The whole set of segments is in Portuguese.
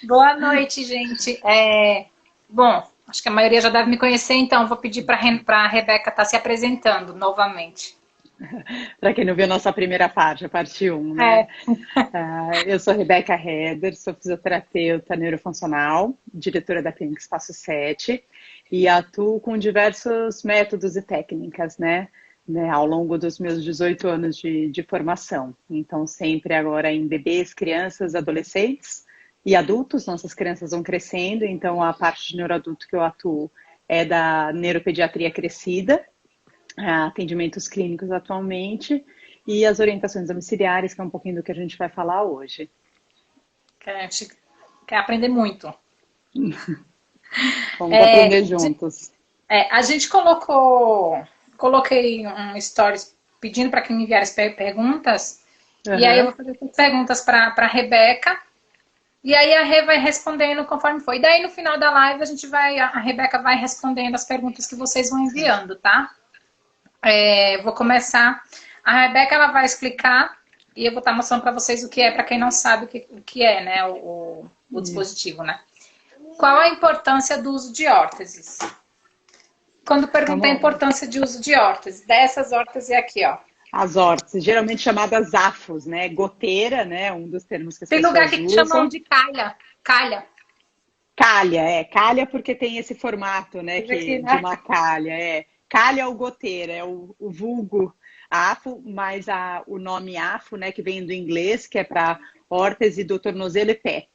Boa noite, gente. Bom, acho que a maioria já deve me conhecer, então vou pedir para a Rebeca estar se apresentando novamente. Para quem não viu nossa primeira parte, a parte um, né? É, Eu sou Rebeca Heder, sou fisioterapeuta neurofuncional, diretora da Clínica Espaço 7 e atuo com diversos métodos e técnicas, né, ao longo dos meus 18 anos de formação. Então, sempre agora em bebês, crianças, adolescentes e adultos, nossas crianças vão crescendo, então a parte de neuroadulto que eu atuo é da neuropediatria crescida, atendimentos clínicos atualmente e as orientações domiciliares, que é um pouquinho do que a gente vai falar hoje. que a gente quer aprender muito. Vamos aprender juntos. A gente coloquei um stories pedindo para que me enviasse perguntas, e aí eu Uhum. vou fazer perguntas para a Rebeca, e aí a Rê vai respondendo conforme for. E daí no final da live a Rebeca vai respondendo as perguntas que vocês vão enviando, tá? Vou começar. A Rebeca ela vai explicar e eu vou estar mostrando para vocês o que é, para quem não sabe o que é, né, o dispositivo, né? Qual a importância do uso de órteses? Quando pergunta a Vamos lá. importância de uso de órteses, dessas órteses aqui, ó. As órteses, geralmente chamadas AFOS, né? Goteira, né? Um dos termos que as Tem lugar pessoas que chamam usam. de calha. Calha. Calha porque tem esse formato, né? Esse aqui, De né? uma calha, é. Calha ou goteira, é o vulgo AFO, mas o nome AFO, né? Que vem do inglês, que é para órtese do tornozelo e pé.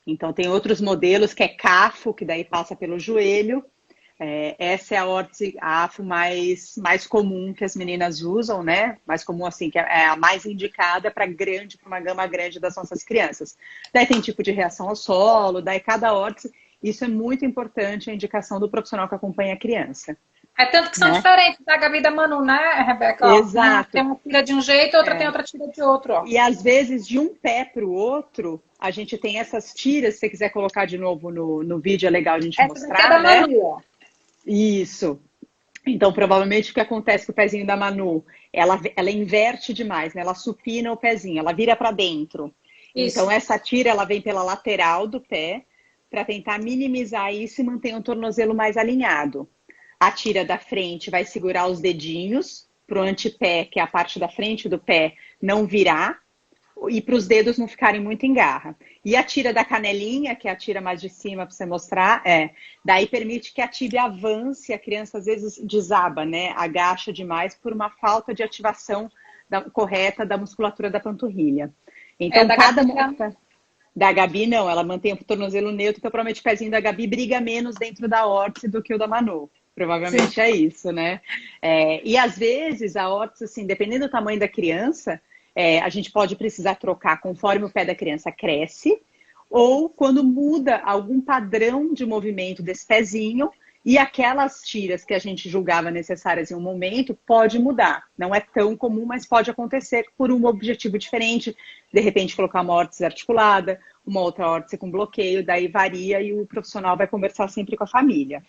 Então, tem outros modelos que é CAFO, que daí passa pelo joelho. Essa é a órtese AFO mais comum que as meninas usam, né? Mais comum, assim, que é a mais indicada para uma gama grande das nossas crianças. Daí tem tipo de reação ao solo, daí cada órtese. Isso é muito importante, a indicação do profissional que acompanha a criança, É tanto que são né? diferentes da Gabi e da Manu, né, Rebeca? Ó, uma tem Exato. uma tira de um jeito, outra tem outra tira de outro, ó. E às vezes, de um pé para o outro, a gente tem essas tiras. Se você quiser colocar de novo no vídeo, é legal a gente Essa daqui é da mostrar, né? Manu, ó. Isso. Então, provavelmente, o que acontece com o pezinho da Manu? Ela inverte demais, né? Ela supina o pezinho, ela vira para dentro. Então, Isso. essa tira, ela vem pela lateral do pé para tentar minimizar isso e manter o tornozelo mais alinhado. A tira da frente vai segurar os dedinhos para o antepé, que é a parte da frente do pé, não virar e para os dedos não ficarem muito em garra. E a tira da canelinha, que é a tira mais de cima para você mostrar, daí permite que a tíbia avance, a criança às vezes desaba, né? Agacha demais por uma falta de ativação correta da musculatura da panturrilha. É Então, da Gabi já. da Gabi, não, ela mantém o tornozelo neutro, então provavelmente o pezinho da Gabi briga menos dentro da órtese do que o da Manu. Sim. Provavelmente é isso, né? E às vezes a órtese, assim, dependendo do tamanho da criança, a gente pode precisar trocar conforme o pé da criança cresce, ou quando muda algum padrão de movimento desse pezinho, e aquelas tiras que a gente julgava necessárias em um momento, pode mudar. Não é tão comum, mas pode acontecer por um objetivo diferente. De repente, colocar uma órtese articulada, uma outra órtese com bloqueio, daí varia e o profissional vai conversar sempre com a família.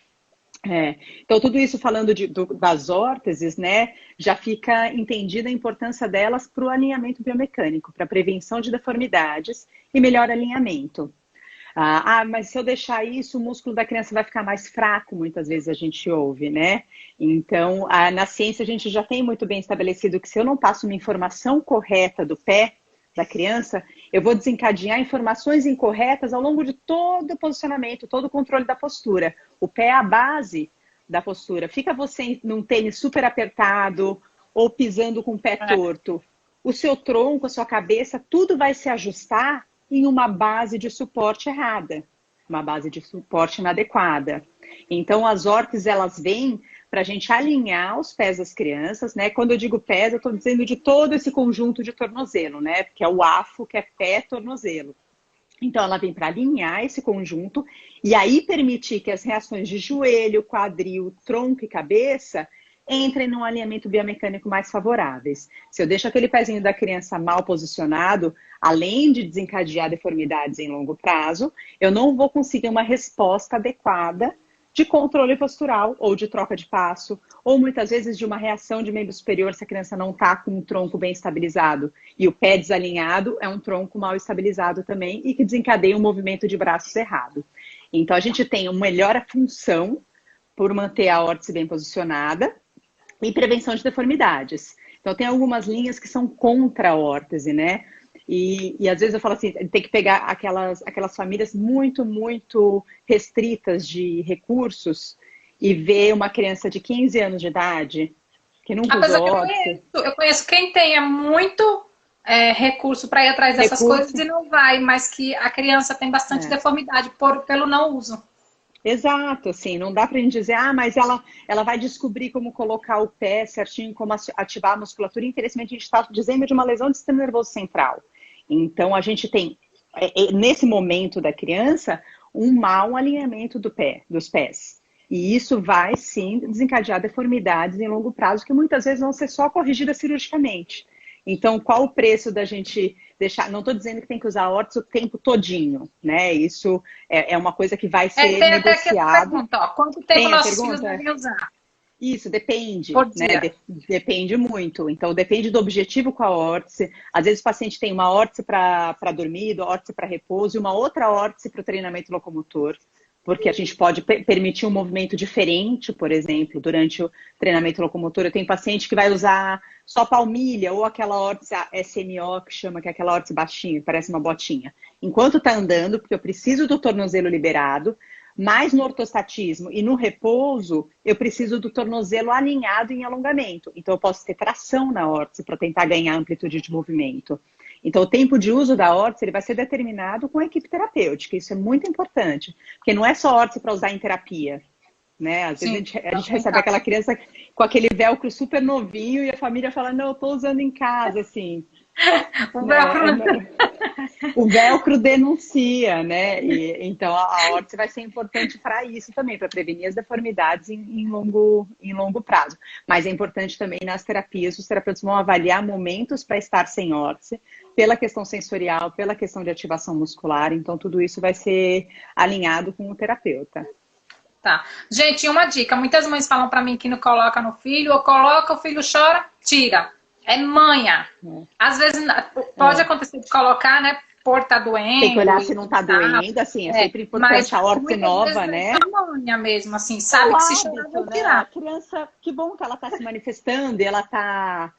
Então, tudo isso falando das órteses, né, já fica entendida a importância delas para o alinhamento biomecânico, para a prevenção de deformidades e melhor alinhamento. Mas se eu deixar isso, o músculo da criança vai ficar mais fraco, muitas vezes a gente ouve, né? Então, na ciência a gente já tem muito bem estabelecido que se eu não passo uma informação correta do pé da criança, eu vou desencadear informações incorretas ao longo de todo o posicionamento, todo o controle da postura. O pé é a base da postura. Fica você num tênis super apertado ou pisando com o pé torto. O seu tronco, a sua cabeça, tudo vai se ajustar em uma base de suporte errada, uma base de suporte inadequada. Então, as órteses, elas vêm para a gente alinhar os pés das crianças, né? Quando eu digo pés, eu estou dizendo de todo esse conjunto de tornozelo, né? Que é o AFO, que é pé-tornozelo. Então, ela vem para alinhar esse conjunto e aí permitir que as reações de joelho, quadril, tronco e cabeça entrem num alinhamento biomecânico mais favoráveis. Se eu deixo aquele pezinho da criança mal posicionado, além de desencadear deformidades em longo prazo, eu não vou conseguir uma resposta adequada de controle postural ou de troca de passo, ou muitas vezes de uma reação de membro superior se a criança não está com um tronco bem estabilizado. E o pé desalinhado é um tronco mal estabilizado também e que desencadeia um movimento de braços errado. Então, a gente tem uma melhor função por manter a órtese bem posicionada e prevenção de deformidades. Então, tem algumas linhas que são contra a órtese, né? E às vezes eu falo assim, tem que pegar aquelas famílias muito, muito restritas de recursos e ver uma criança de 15 anos de idade que nunca Apesar usou que órtese. eu conheço quem tenha muito recurso para ir atrás dessas coisas e não vai, mas que a criança tem bastante deformidade pelo não uso. Exato, assim, não dá pra gente dizer, mas ela vai descobrir como colocar o pé certinho, como ativar a musculatura. Infelizmente, a gente está dizendo de uma lesão do sistema nervoso central. Então, a gente tem, nesse momento da criança, um mau alinhamento dos pés. E isso vai, sim, desencadear deformidades em longo prazo, que muitas vezes vão ser só corrigidas cirurgicamente. Então, qual o preço da gente deixar... Não estou dizendo que tem que usar a órtese o tempo todinho, né? Isso é uma coisa que vai ser tem negociado. até aqui a pergunta, ó, quanto tempo nossos filhos devem usar? Isso, depende, Por né? dia. Depende muito. Então, depende do objetivo com a órtese. Às vezes o paciente tem uma órtese para dormir, órtese para repouso e uma outra órtese para o treinamento locomotor, porque a gente pode permitir um movimento diferente, por exemplo, durante o treinamento locomotor. Eu tenho paciente que vai usar só palmilha ou aquela órtese SMO, que chama, que é aquela órtese baixinha, que parece uma botinha. Enquanto está andando, porque eu preciso do tornozelo liberado, mas no ortostatismo e no repouso, eu preciso do tornozelo alinhado em alongamento. Então, eu posso ter tração na órtese para tentar ganhar amplitude de movimento. Então, o tempo de uso da órtese ele vai ser determinado com a equipe terapêutica. Isso é muito importante, porque não é só órtese para usar em terapia. Né? Às vezes a gente recebe aquela criança com aquele velcro super novinho e a família fala, não, eu estou usando em casa, assim. O velcro denuncia, né? Então a órtese vai ser importante para isso também, para prevenir as deformidades em longo prazo. Mas é importante também nas terapias, os terapeutas vão avaliar momentos para estar sem órtese, pela questão sensorial, pela questão de ativação muscular. Então tudo isso vai ser alinhado com o terapeuta. Tá. Gente, uma dica. Muitas mães falam para mim que não coloca no filho, ou coloca, o filho chora, tira. É manha. Às vezes pode acontecer de colocar, né? Por tá doendo. Tem que olhar se não tá doendo, assim, é sempre importante a órtese nova, né? É manha mesmo, assim, sabe que se chorar vai tirar. A criança, que bom que ela tá se manifestando e ela tá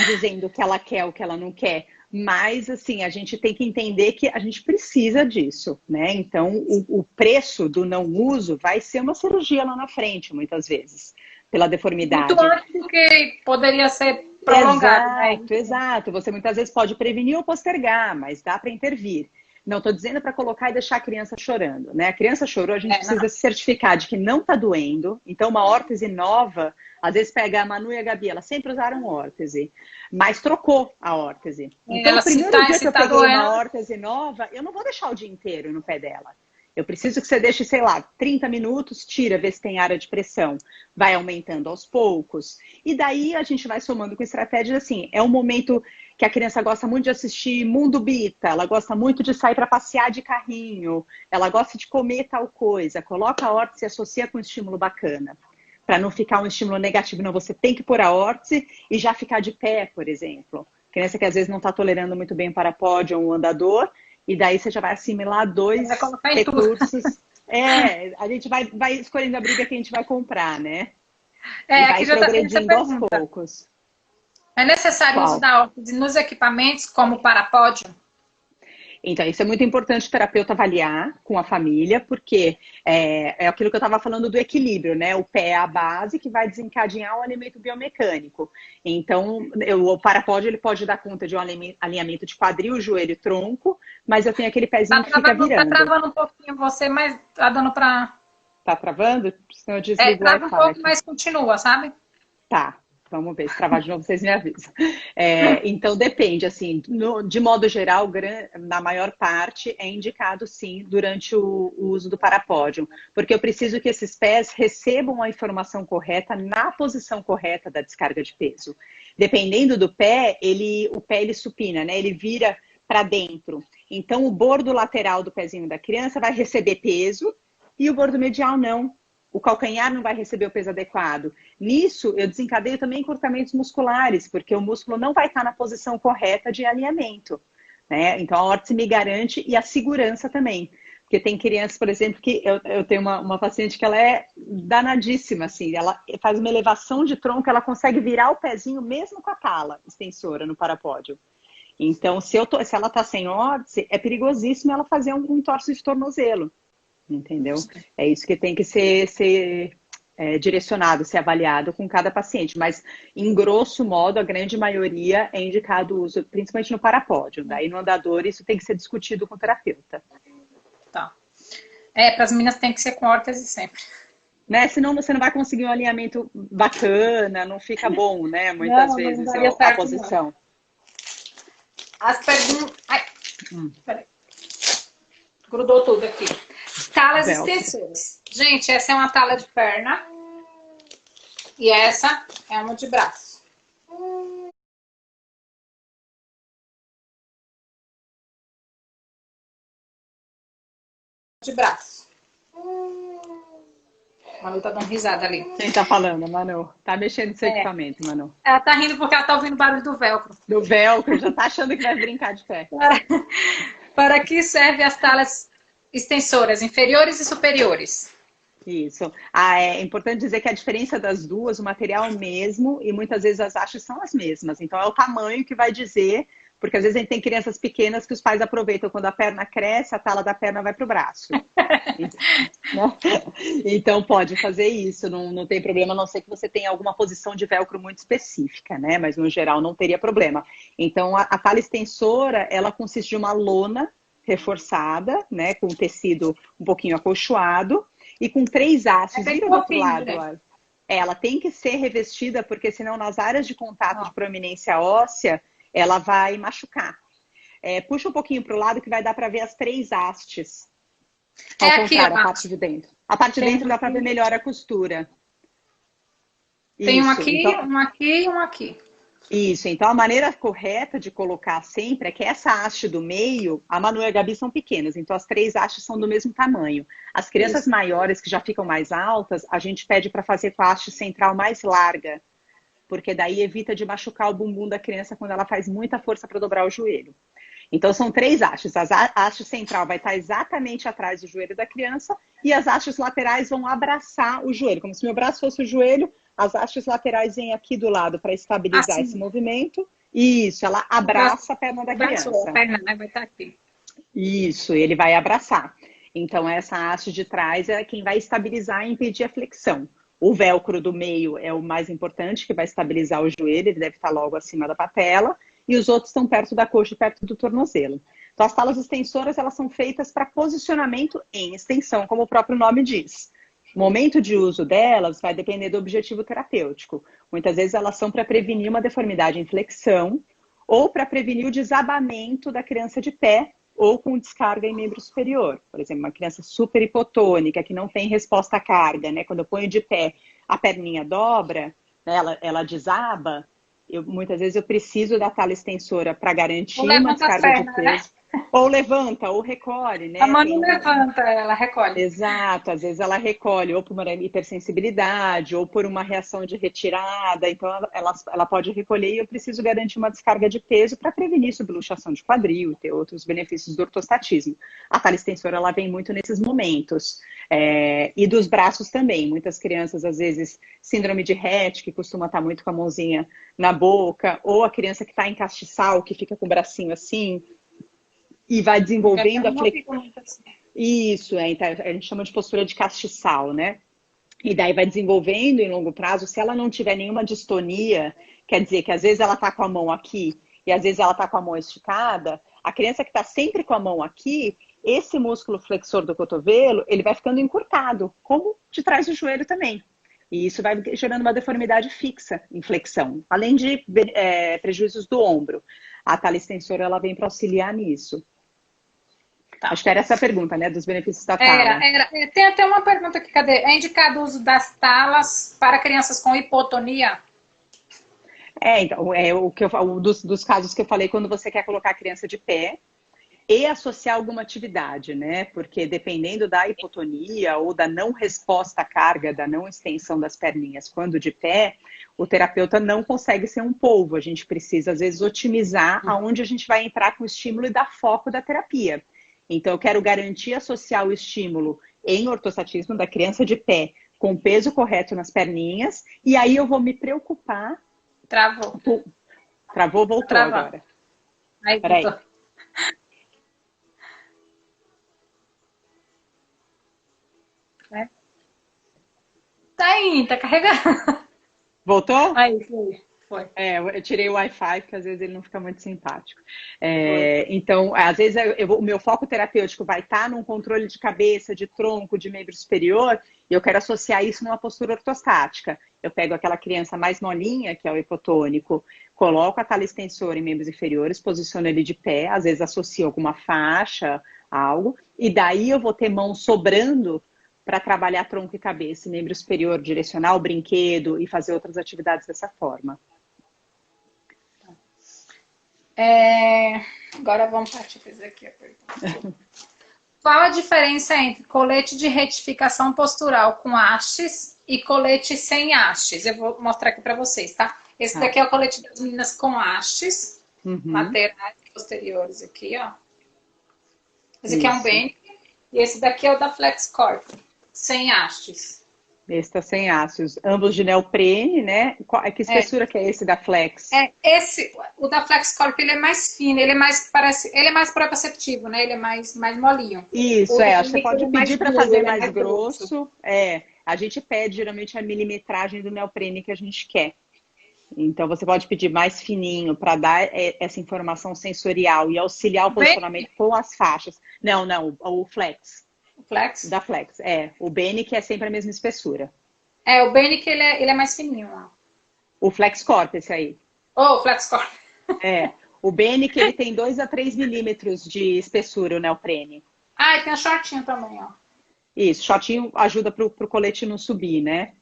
dizendo o que ela quer, o que ela não quer. Mas, assim, a gente tem que entender que a gente precisa disso, né? Então, o preço do não uso vai ser uma cirurgia lá na frente, muitas vezes, pela deformidade. Muito antes do que poderia ser prolongado. Exato. Você muitas vezes pode prevenir ou postergar, mas dá para intervir. Não estou dizendo para colocar e deixar a criança chorando, né? A criança chorou, a gente precisa se certificar de que não está doendo. Então, uma órtese nova, às vezes pega a Manu e a Gabi, elas sempre usaram órtese, mas trocou a órtese. Então, o primeiro dia que eu peguei uma órtese nova, eu não vou deixar o dia inteiro no pé dela. Eu preciso que você deixe, sei lá, 30 minutos, tira, vê se tem área de pressão. Vai aumentando aos poucos. E daí a gente vai somando com estratégias assim. É um momento que a criança gosta muito de assistir Mundo Bita, ela gosta muito de sair para passear de carrinho, ela gosta de comer tal coisa. Coloca a órtese e associa com um estímulo bacana. Para não ficar um estímulo negativo. Não, você tem que pôr a órtese e já ficar de pé, por exemplo. Criança que às vezes não está tolerando muito bem o parapódio ou um andador. E daí você já vai assimilar dois recursos. A gente vai escolhendo a briga que a gente vai comprar, né? E vai progredindo aos poucos. É necessário o uso da órtese nos equipamentos, como o parapódio? Então, isso é muito importante o terapeuta avaliar com a família, porque é aquilo que eu estava falando do equilíbrio, né? O pé é a base que vai desencadear o alinhamento biomecânico. Então, o parapódio ele pode dar conta de um alinhamento de quadril, joelho e tronco, mas eu tenho aquele pezinho que fica virando. Tá travando um pouquinho você, mas tá dando para... Tá travando? Senão eu desligo trava um pouco, mas continua, sabe? Tá. Vamos ver, se travar de novo, vocês me avisam. Então, depende, assim, de modo geral, na maior parte, é indicado, sim, durante o uso do parapódio, porque eu preciso que esses pés recebam a informação correta na posição correta da descarga de peso. Dependendo do pé, o pé supina, né? Ele vira para dentro. Então, o bordo lateral do pezinho da criança vai receber peso e o bordo medial não. o calcanhar não vai receber o peso adequado. Nisso, eu desencadeio também encurtamentos musculares, porque o músculo não vai estar na posição correta de alinhamento, né? Então, a órtese me garante e a segurança também. Porque tem crianças, por exemplo, que eu tenho uma paciente que ela é danadíssima, assim, ela faz uma elevação de tronco, ela consegue virar o pezinho mesmo com a tala extensora no parapódio. Então, se ela está sem órtese, é perigosíssimo ela fazer um entorse de tornozelo. Entendeu? É isso que tem que ser direcionado, ser avaliado com cada paciente. Mas, em grosso modo, a grande maioria é indicado o uso, principalmente no parapódio. Daí, no andador, isso tem que ser discutido com o terapeuta. Tá. Para as meninas tem que ser com órtese sempre. Né? Senão você não vai conseguir um alinhamento bacana, não fica bom, né? Muitas vezes a posição. Não. As perguntas... Ai, peraí. Grudou tudo aqui. Talas extensoras. Gente, essa é uma tala de perna. E essa é uma de braço. De braço. Manu tá dando risada ali. Quem tá falando, Manu? Tá mexendo no seu equipamento, Manu. Ela tá rindo porque ela tá ouvindo o barulho do velcro. Do velcro, já tá achando que vai brincar de pé. Para que servem as talas extensoras, inferiores e superiores? Isso. É importante dizer que a diferença das duas, o material é o mesmo e muitas vezes as hastes são as mesmas. Então é o tamanho que vai dizer, porque às vezes a gente tem crianças pequenas que os pais aproveitam quando a perna cresce, a tala da perna vai para o braço. Então pode fazer isso, não tem problema, a não ser que você tenha alguma posição de velcro muito específica, né? Mas no geral não teria problema. Então a tala extensora, ela consiste de uma lona reforçada, né? Com tecido um pouquinho acolchoado e com 3 hastes. Vira do outro lado, né? Ela tem que ser revestida, porque senão nas áreas de contato de proeminência óssea, ela vai machucar. Puxa um pouquinho para o lado que vai dar para ver as 3 hastes. Ao contrário, a parte de dentro. A parte de dentro dá para ver melhor a costura. Tem isso, um aqui, então, um aqui e um aqui. Isso, então a maneira correta de colocar sempre é que essa haste do meio, a Manu e a Gabi são pequenas, então as 3 hastes são do mesmo tamanho. As crianças maiores, que já ficam mais altas, a gente pede para fazer com a haste central mais larga, porque daí evita de machucar o bumbum da criança quando ela faz muita força para dobrar o joelho. Então são 3 hastes. A haste central vai estar exatamente atrás do joelho da criança e as hastes laterais vão abraçar o joelho, como se meu braço fosse o joelho. As hastes laterais vêm aqui do lado para estabilizar esse movimento. Isso, ela abraça a perna da criança. A perna, né? Vai estar aqui. Isso, ele vai abraçar. Então, essa haste de trás é quem vai estabilizar e impedir a flexão. O velcro do meio é o mais importante, que vai estabilizar o joelho, ele deve estar logo acima da patela. E os outros estão perto da coxa e perto do tornozelo. Então, as talas extensoras, elas são feitas para posicionamento em extensão, como o próprio nome diz. O momento de uso delas vai depender do objetivo terapêutico. Muitas vezes elas são para prevenir uma deformidade em flexão ou para prevenir o desabamento da criança de pé ou com descarga em membro superior. Por exemplo, uma criança super hipotônica que não tem resposta à carga, né? Quando eu ponho de pé, a perninha dobra, né? ela desaba. Muitas vezes eu preciso da tala extensora para garantir uma descarga de peso. Né? Ou levanta, ou recolhe, né? A Manu levanta, ela recolhe. Exato, às vezes ela recolhe ou por uma hipersensibilidade, ou por uma reação de retirada. Então ela pode recolher e eu preciso garantir uma descarga de peso para prevenir subluxação de quadril e ter outros benefícios do ortostatismo. A tala extensora, ela vem muito nesses momentos. E dos braços também. Muitas crianças, às vezes, síndrome de Rett, que costuma estar muito com a mãozinha na boca, ou a criança que está em castiçal, que fica com o bracinho assim, e vai desenvolvendo a flexão. Isso, então, a gente chama de postura de castiçal, né? E daí vai desenvolvendo em longo prazo, se ela não tiver nenhuma distonia, quer dizer que às vezes ela está com a mão aqui e às vezes ela está com a mão esticada, a criança que está sempre com a mão aqui, esse músculo flexor do cotovelo, ele vai ficando encurtado, como de trás do joelho também. E isso vai gerando uma deformidade fixa em flexão, além de prejuízos do ombro. A tala extensora, ela vem para auxiliar nisso. Tá. Acho que era essa a pergunta, né? Dos benefícios da tala. Tem até uma pergunta aqui, cadê? É indicado o uso das talas para crianças com hipotonia? Então, dos casos que eu falei, quando você quer colocar a criança de pé, e associar alguma atividade, né? Porque dependendo da hipotonia ou da não resposta à carga, da não extensão das perninhas quando de pé, o terapeuta não consegue ser um polvo. A gente precisa, às vezes, otimizar aonde a gente vai entrar com o estímulo e dar foco da terapia. Então, eu quero garantir associar o estímulo em ortostatismo da criança de pé com o peso correto nas perninhas, e aí eu vou me preocupar. Travou. Travou, voltou agora. Aí, peraí. voltou. Tá indo, tá carregando. Voltou? Aí, foi. Eu tirei o Wi-Fi, porque às vezes ele não fica muito simpático. Então, às vezes, o meu foco terapêutico vai estar num controle de cabeça, de tronco, de membro superior, e eu quero associar isso numa postura ortostática. Eu pego aquela criança mais molinha, que é o hipotônico, coloco a tala extensora em membros inferiores, posiciono ele de pé, às vezes associo alguma faixa, algo, e daí eu vou ter mão sobrando para trabalhar tronco e cabeça, membro superior, direcionar o brinquedo e fazer outras atividades dessa forma. Agora vamos partir para isso aqui. Qual a diferença entre colete de retificação postural com hastes e colete sem hastes? Eu vou mostrar aqui para vocês, tá? Esse daqui é o colete das meninas com hastes, laterais e posteriores aqui, ó. Esse aqui é um Benic e esse daqui é o da FlexCorp, sem hastes. Esse tá sem hastes, ambos de neoprene, né? Que espessura que é esse da Flex? O da FlexCorp, ele é mais fino, ele é mais proprioceptivo, né? Ele é mais molinho. Isso, acho que você pode pedir para fazer mais grosso. A gente pede geralmente a milimetragem do neoprene que a gente quer. Então você pode pedir mais fininho para dar essa informação sensorial e auxiliar o posicionamento com as faixas. Não, o Flex. Flex? Da Flex, o Benic é sempre a mesma espessura. O Benic ele é mais fininho, ó. O FlexCorp, esse aí. O FlexCorp. O Benic ele tem 2 a 3 milímetros de espessura, o neoprene. E tem a shortinho também, ó. Isso, shortinho ajuda pro colete não subir, né?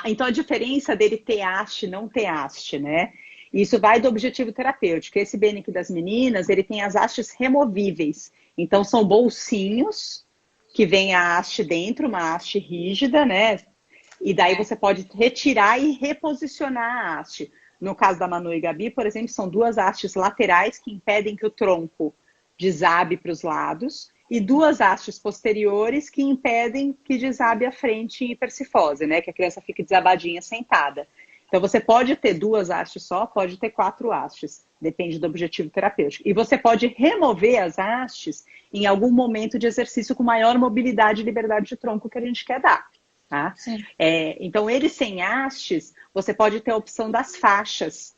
Então a diferença dele ter haste e não ter haste, né? Isso vai do objetivo terapêutico. Esse Benic das meninas, ele tem as hastes removíveis. Então, são bolsinhos que vem a haste dentro, uma haste rígida, né? E daí você pode retirar e reposicionar a haste. No caso da Manu e Gabi, por exemplo, são 2 hastes laterais que impedem que o tronco desabe para os lados e 2 hastes posteriores que impedem que desabe a frente em hipercifose, né? Que a criança fique desabadinha sentada. Então, você pode ter 2 hastes só, pode ter 4 hastes. Depende do objetivo terapêutico. E você pode remover as hastes em algum momento de exercício com maior mobilidade e liberdade de tronco que a gente quer dar. Tá? Então, eles sem hastes, você pode ter a opção das faixas.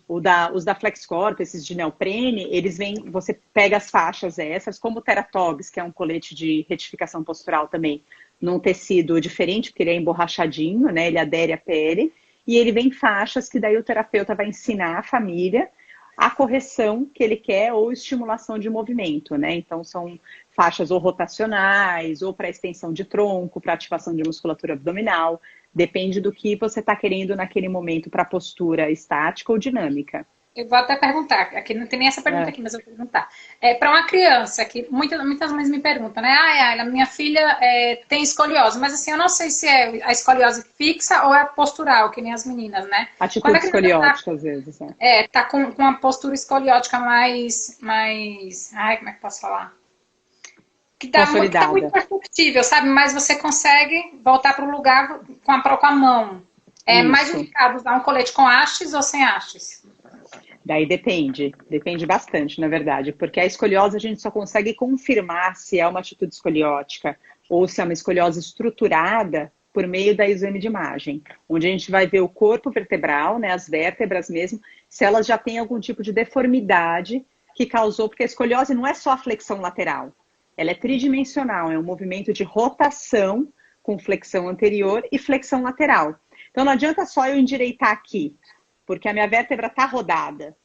Os da FlexCorp, esses de neoprene, eles vêm, você pega as faixas essas, como o Teratogs, que é um colete de retificação postural também, num tecido diferente, porque ele é emborrachadinho, né? Ele adere à pele. E ele vem faixas que daí o terapeuta vai ensinar a família a correção que ele quer ou estimulação de movimento, né? Então, são faixas ou rotacionais, ou para extensão de tronco, para ativação de musculatura abdominal. Depende do que você está querendo naquele momento para postura estática ou dinâmica. Eu vou até perguntar, aqui não tem nem essa pergunta aqui, mas eu vou perguntar. Para uma criança, que muitas mães me perguntam, né? A minha filha tem escoliose, mas assim, eu não sei se é a escoliose fixa ou é postural, que nem as meninas, né? Atitude escoliótica, às vezes. Tá com uma postura escoliótica mais... Ai, como é que eu posso falar? Que tá muito perceptível, sabe? Mas você consegue voltar para o lugar com a mão. É mais indicado usar um colete com hastes ou sem hastes? Daí depende bastante, na verdade, porque a escoliose a gente só consegue confirmar se é uma atitude escoliótica ou se é uma escoliose estruturada por meio da exame de imagem, onde a gente vai ver o corpo vertebral, né, as vértebras mesmo, se elas já têm algum tipo de deformidade que causou, porque a escoliose não é só a flexão lateral, ela é tridimensional, é um movimento de rotação com flexão anterior e flexão lateral. Então não adianta só eu endireitar aqui, porque a minha vértebra está rodada,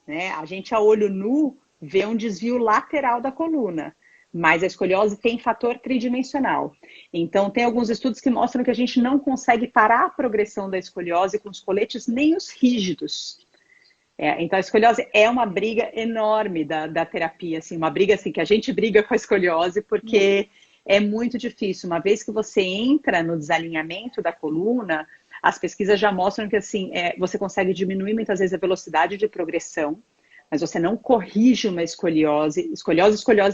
né? A gente, a olho nu, vê um desvio lateral da coluna, mas a escoliose tem fator tridimensional. Então, tem alguns estudos que mostram que a gente não consegue parar a progressão da escoliose com os coletes nem os rígidos. Então, a escoliose é uma briga enorme da terapia, assim, uma briga assim, que a gente briga com a escoliose porque é muito difícil. Uma vez que você entra no desalinhamento da coluna, as pesquisas já mostram que assim, você consegue diminuir muitas vezes a velocidade de progressão, mas você não corrige uma escoliose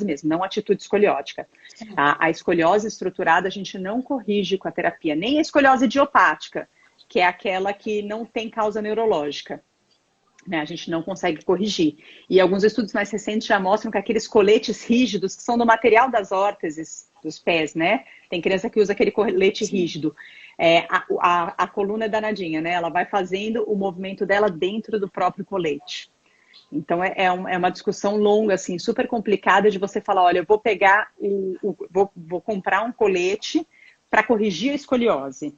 mesmo, não atitude escoliótica. A escoliose estruturada a gente não corrige com a terapia, nem a escoliose idiopática, que é aquela que não tem causa neurológica. Né, a gente não consegue corrigir. E alguns estudos mais recentes já mostram que aqueles coletes rígidos, que são do material das órteses dos pés, né? Tem criança que usa aquele colete rígido. A coluna é danadinha, né? Ela vai fazendo o movimento dela dentro do próprio colete. Então, é uma discussão longa, assim, super complicada de você falar, olha, eu vou pegar, vou comprar um colete para corrigir a escoliose.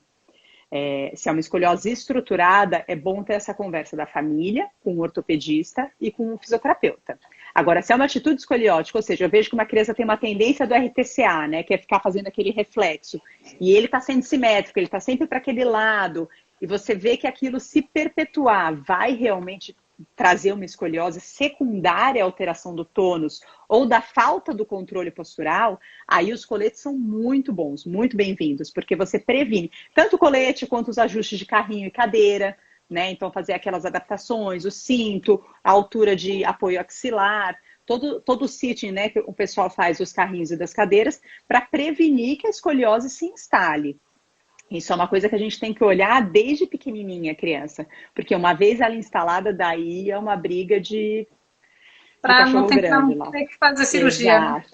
Se é uma escoliose estruturada, é bom ter essa conversa da família, com o ortopedista e com o fisioterapeuta. Agora, se é uma atitude escoliótica, ou seja, eu vejo que uma criança tem uma tendência do RTCA, né, que é ficar fazendo aquele reflexo, e ele está sendo simétrico, ele está sempre para aquele lado, e você vê que aquilo se perpetuar vai realmente trazer uma escoliose secundária à alteração do tônus ou da falta do controle postural, aí os coletes são muito bons, muito bem-vindos, porque você previne tanto o colete quanto os ajustes de carrinho e cadeira, né? Então fazer aquelas adaptações, o cinto, a altura de apoio axilar, todo o sitting, né, que o pessoal faz dos carrinhos e das cadeiras, para prevenir que a escoliose se instale. Isso é uma coisa que a gente tem que olhar desde pequenininha, a criança. Porque uma vez ela instalada, daí é uma briga de cachorro grande lá. Ter que fazer cirurgia. Exato.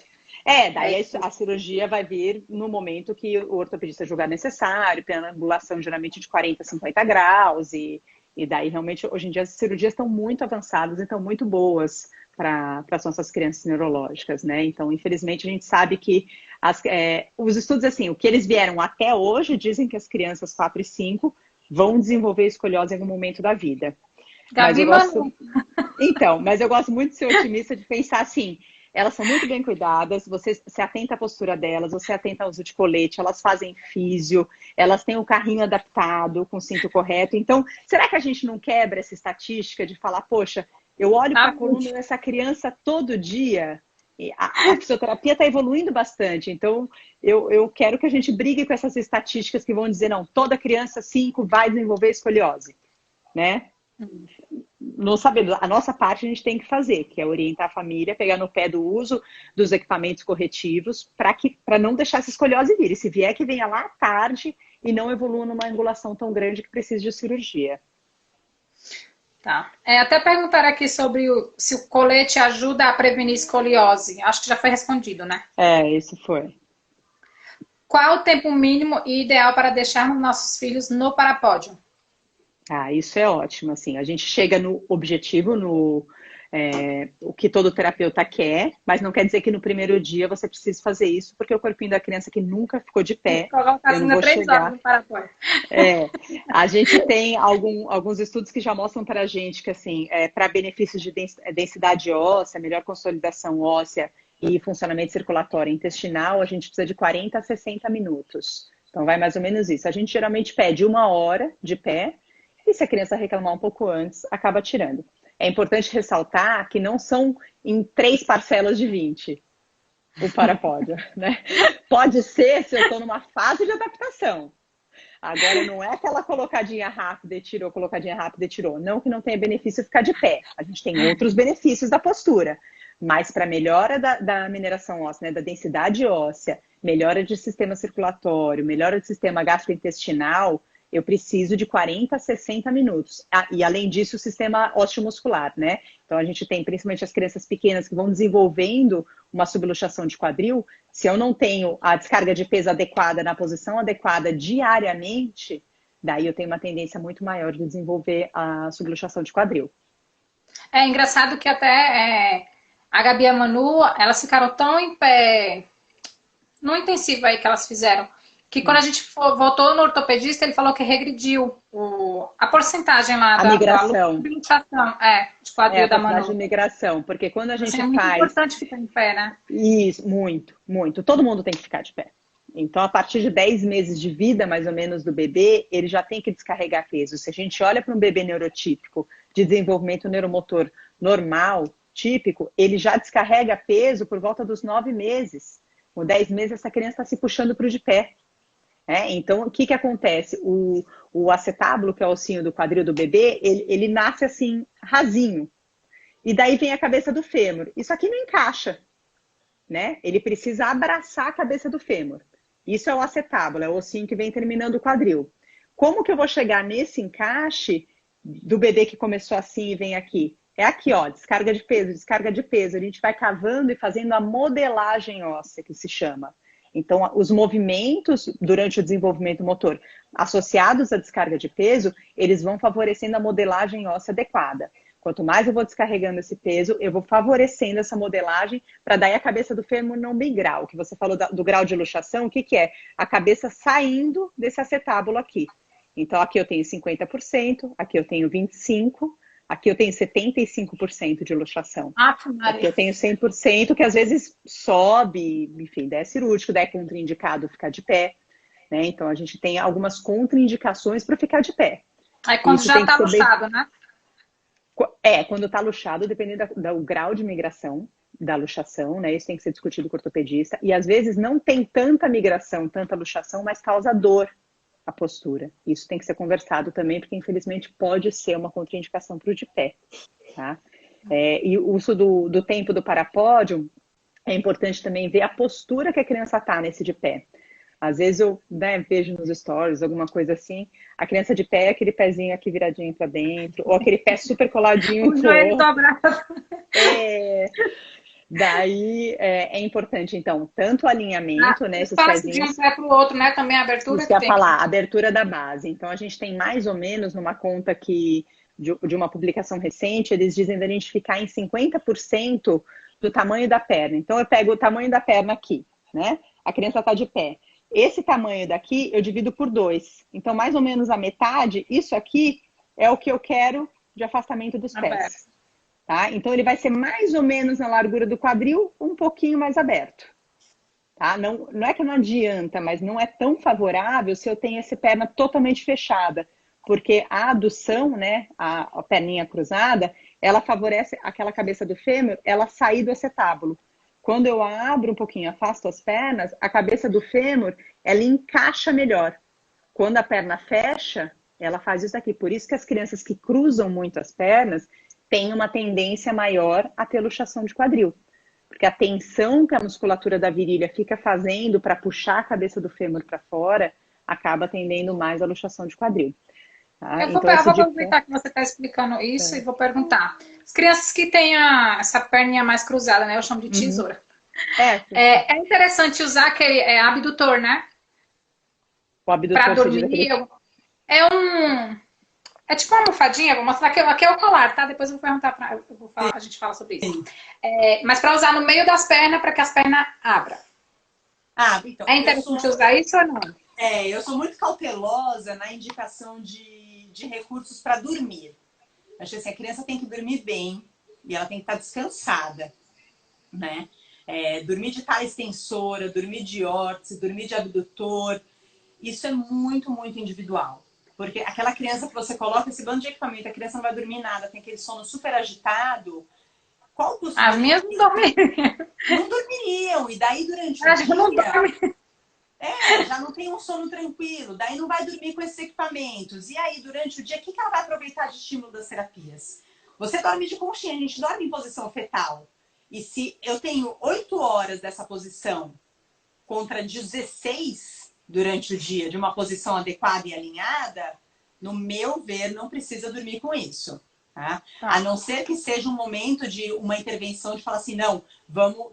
Daí a cirurgia vai vir no momento que o ortopedista julgar necessário, pela angulação geralmente de 40 a 50 graus. E daí realmente, hoje em dia, as cirurgias estão muito avançadas e estão muito boas para as nossas crianças neurológicas, né? Então, infelizmente, a gente sabe que os estudos, assim, o que eles vieram até hoje, dizem que as crianças 4 e 5 vão desenvolver escoliose em algum momento da vida. Gabi, mas eu gosto muito de ser otimista, de pensar assim, elas são muito bem cuidadas, você se atenta à postura delas, você atenta ao uso de colete, elas fazem físio, elas têm o carrinho adaptado, com o cinto correto. Então, será que a gente não quebra essa estatística de falar, poxa, eu olho para a coluna dessa criança todo dia, e a fisioterapia está evoluindo bastante, então eu quero que a gente brigue com essas estatísticas que vão dizer, não, toda criança 5 vai desenvolver escoliose, né? Não sabemos, a nossa parte a gente tem que fazer, que é orientar a família, pegar no pé do uso dos equipamentos corretivos, para não deixar essa escoliose vir. E se vier, que venha lá tarde e não evolua numa angulação tão grande que precise de cirurgia. Tá. Até perguntar aqui sobre se o colete ajuda a prevenir escoliose. Acho que já foi respondido, né? Isso foi. Qual o tempo mínimo e ideal para deixarmos nossos filhos no parapódio? Isso é ótimo, assim, a gente chega no objetivo, o que todo terapeuta quer, mas não quer dizer que no primeiro dia você precise fazer isso, porque o corpinho da criança que nunca ficou de pé, eu não vou chegar. A gente tem alguns estudos que já mostram para a gente que, assim, para benefícios de densidade óssea, melhor consolidação óssea e funcionamento circulatório e intestinal, a gente precisa de 40 a 60 minutos. Então vai mais ou menos isso. A gente geralmente pede 1 hora de pé, e se a criança reclamar um pouco antes, acaba tirando. É importante ressaltar que não são em 3 parcelas de 20 o parapódio, né? Pode ser se eu estou numa fase de adaptação. Agora, não é aquela colocadinha rápida e tirou, colocadinha rápida e tirou. Não que não tenha benefício ficar de pé. A gente tem outros benefícios da postura. Mas para melhora da mineração óssea, né, da densidade óssea, melhora de sistema circulatório, melhora do sistema gastrointestinal, eu preciso de 40 a 60 minutos. E além disso, o sistema osteomuscular, né? Então a gente tem principalmente as crianças pequenas que vão desenvolvendo uma subluxação de quadril. Se eu não tenho a descarga de peso adequada na posição adequada diariamente, daí eu tenho uma tendência muito maior de desenvolver a subluxação de quadril. É engraçado que até a Gabi e a Manu, elas ficaram tão em pé no intensivo aí que elas fizeram, que quando a gente voltou no ortopedista, ele falou que regrediu a porcentagem lá da migração. De quadril da Manu. De migração, porque quando a gente é muito importante ficar em pé, né? Isso, muito, muito. Todo mundo tem que ficar de pé. Então, a partir de 10 meses de vida, mais ou menos, do bebê, ele já tem que descarregar peso. Se a gente olha para um bebê neurotípico de desenvolvimento neuromotor normal, típico, ele já descarrega peso por volta dos 9 meses. Com 10 meses, essa criança está se puxando para o de pé. Então, o que acontece? O acetábulo, que é o ossinho do quadril do bebê, ele nasce assim, rasinho. E daí vem a cabeça do fêmur. Isso aqui não encaixa, né? Ele precisa abraçar a cabeça do fêmur. Isso é o acetábulo, é o ossinho que vem terminando o quadril. Como que eu vou chegar nesse encaixe do bebê que começou assim e vem aqui? É aqui, ó, descarga de peso, descarga de peso. A gente vai cavando e fazendo a modelagem óssea, que se chama. Então, os movimentos durante o desenvolvimento motor associados à descarga de peso, eles vão favorecendo a modelagem óssea adequada. Quanto mais eu vou descarregando esse peso, eu vou favorecendo essa modelagem para daí a cabeça do fêmur não migrar. O que você falou do grau de luxação, o que é? A cabeça saindo desse acetábulo aqui. Então, aqui eu tenho 50%, aqui eu tenho 25%, aqui eu tenho 75% de luxação. Aqui eu tenho 100%, que às vezes sobe, enfim, daí é cirúrgico, daí é contraindicado ficar de pé. Né? Então, a gente tem algumas contraindicações para ficar de pé. Aí quando isso já está luxado, né? Quando está luxado, dependendo do grau de migração da luxação, né? Isso tem que ser discutido com o ortopedista. E às vezes não tem tanta migração, tanta luxação, mas causa dor a postura. Isso tem que ser conversado também, porque infelizmente pode ser uma contraindicação para o de pé. Tá? E o uso do tempo do parapódio, é importante também ver a postura que a criança está nesse de pé. Às vezes eu vejo nos stories, alguma coisa assim, a criança de pé, aquele pezinho aqui viradinho para dentro, ou aquele pé super coladinho o joelho dobrado. Daí é importante, então, tanto o alinhamento, né? Esses pezinhos. De um pé para o outro, né? Também a abertura isso que eu ia falar, a abertura da base. Então, a gente tem mais ou menos numa conta de uma publicação recente, eles dizem da gente ficar em 50% do tamanho da perna. Então, eu pego o tamanho da perna aqui, né? A criança está de pé. Esse tamanho daqui eu divido por 2. Então, mais ou menos a metade, isso aqui é o que eu quero de afastamento dos pés. Tá? Então, ele vai ser mais ou menos na largura do quadril, um pouquinho mais aberto. Tá? Não é que não adianta, mas não é tão favorável se eu tenho essa perna totalmente fechada. Porque a adução, né, a perninha cruzada, ela favorece aquela cabeça do fêmur, ela sair do acetábulo. Quando eu abro um pouquinho, afasto as pernas, a cabeça do fêmur, ela encaixa melhor. Quando a perna fecha, ela faz isso aqui. Por isso que as crianças que cruzam muito as pernas têm uma tendência maior a ter luxação de quadril. Porque a tensão que a musculatura da virilha fica fazendo para puxar a cabeça do fêmur para fora, acaba tendendo mais a luxação de quadril. Tá? Eu vou aproveitar que você está explicando isso e vou perguntar. As crianças que têm essa perninha mais cruzada, né? Eu chamo de tesoura. É interessante usar aquele abdutor, né? O abdutor para dormir. É tipo uma almofadinha, vou mostrar aqui é o colar, tá? Depois eu vou perguntar, a gente fala sobre isso. Mas para usar no meio das pernas, para que as pernas abram. Então, é interessante usar isso ou não? Eu sou muito cautelosa na indicação de recursos para dormir. Acho assim, a criança tem que dormir bem e ela tem que estar descansada, né? Dormir de tala extensora, dormir de órtese, dormir de abdutor, isso é muito, muito individual. Porque aquela criança que você coloca esse bando de equipamento, a criança não vai dormir nada, tem aquele sono super agitado. Qual o custo? As minhas não dormiriam. Não dormiriam. E daí durante o dia... não dorme. Já não tem um sono tranquilo. Daí não vai dormir com esses equipamentos. E aí, durante o dia, o que ela vai aproveitar de estímulo das terapias? Você dorme de conchinha, a gente dorme em posição fetal. E se eu tenho 8 horas dessa posição contra 16... durante o dia, de uma posição adequada e alinhada, no meu ver, não precisa dormir com isso. Tá? A não ser que seja um momento de uma intervenção de falar assim, não,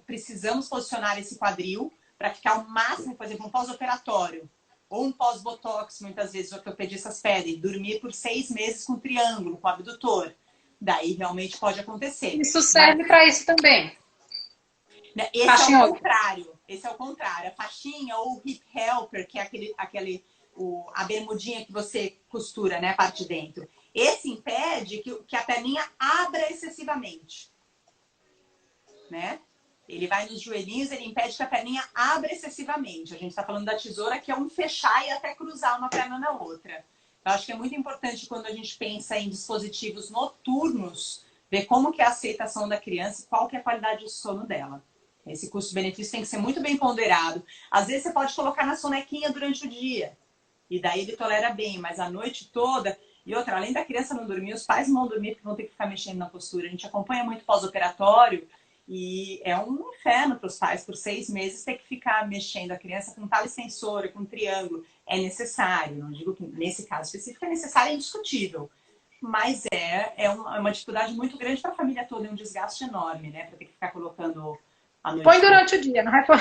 precisamos posicionar esse quadril para ficar o máximo, por exemplo, um pós-operatório ou um pós-botox, muitas vezes, ortopedistas pedem, dormir por 6 meses com triângulo, com abdutor. Daí realmente pode acontecer. Isso serve para isso também. Esse é o contrário. Esse é o contrário. A faixinha ou o hip helper, que é a bermudinha que você costura, né, a parte de dentro. Esse impede que a perninha abra excessivamente. Né? Ele vai nos joelhinhos, ele impede que a perninha abra excessivamente. A gente está falando da tesoura, que é um fechar e até cruzar uma perna na outra. Eu acho que é muito importante quando a gente pensa em dispositivos noturnos, ver como que é a aceitação da criança e qual que é a qualidade de sono dela. Esse custo-benefício tem que ser muito bem ponderado. Às vezes você pode colocar na sonequinha durante o dia, e daí ele tolera bem, mas a noite toda... E outra, além da criança não dormir, os pais não vão dormir porque vão ter que ficar mexendo na postura. A gente acompanha muito pós-operatório e é um inferno para os pais, por 6 meses, ter que ficar mexendo a criança com sensor, com triângulo. É necessário, não digo que nesse caso específico é necessário, é indiscutível. Mas é uma dificuldade muito grande para a família toda, é um desgaste enorme, né? Para ter que ficar colocando a noite Põe toda. durante o dia, não vai pôr.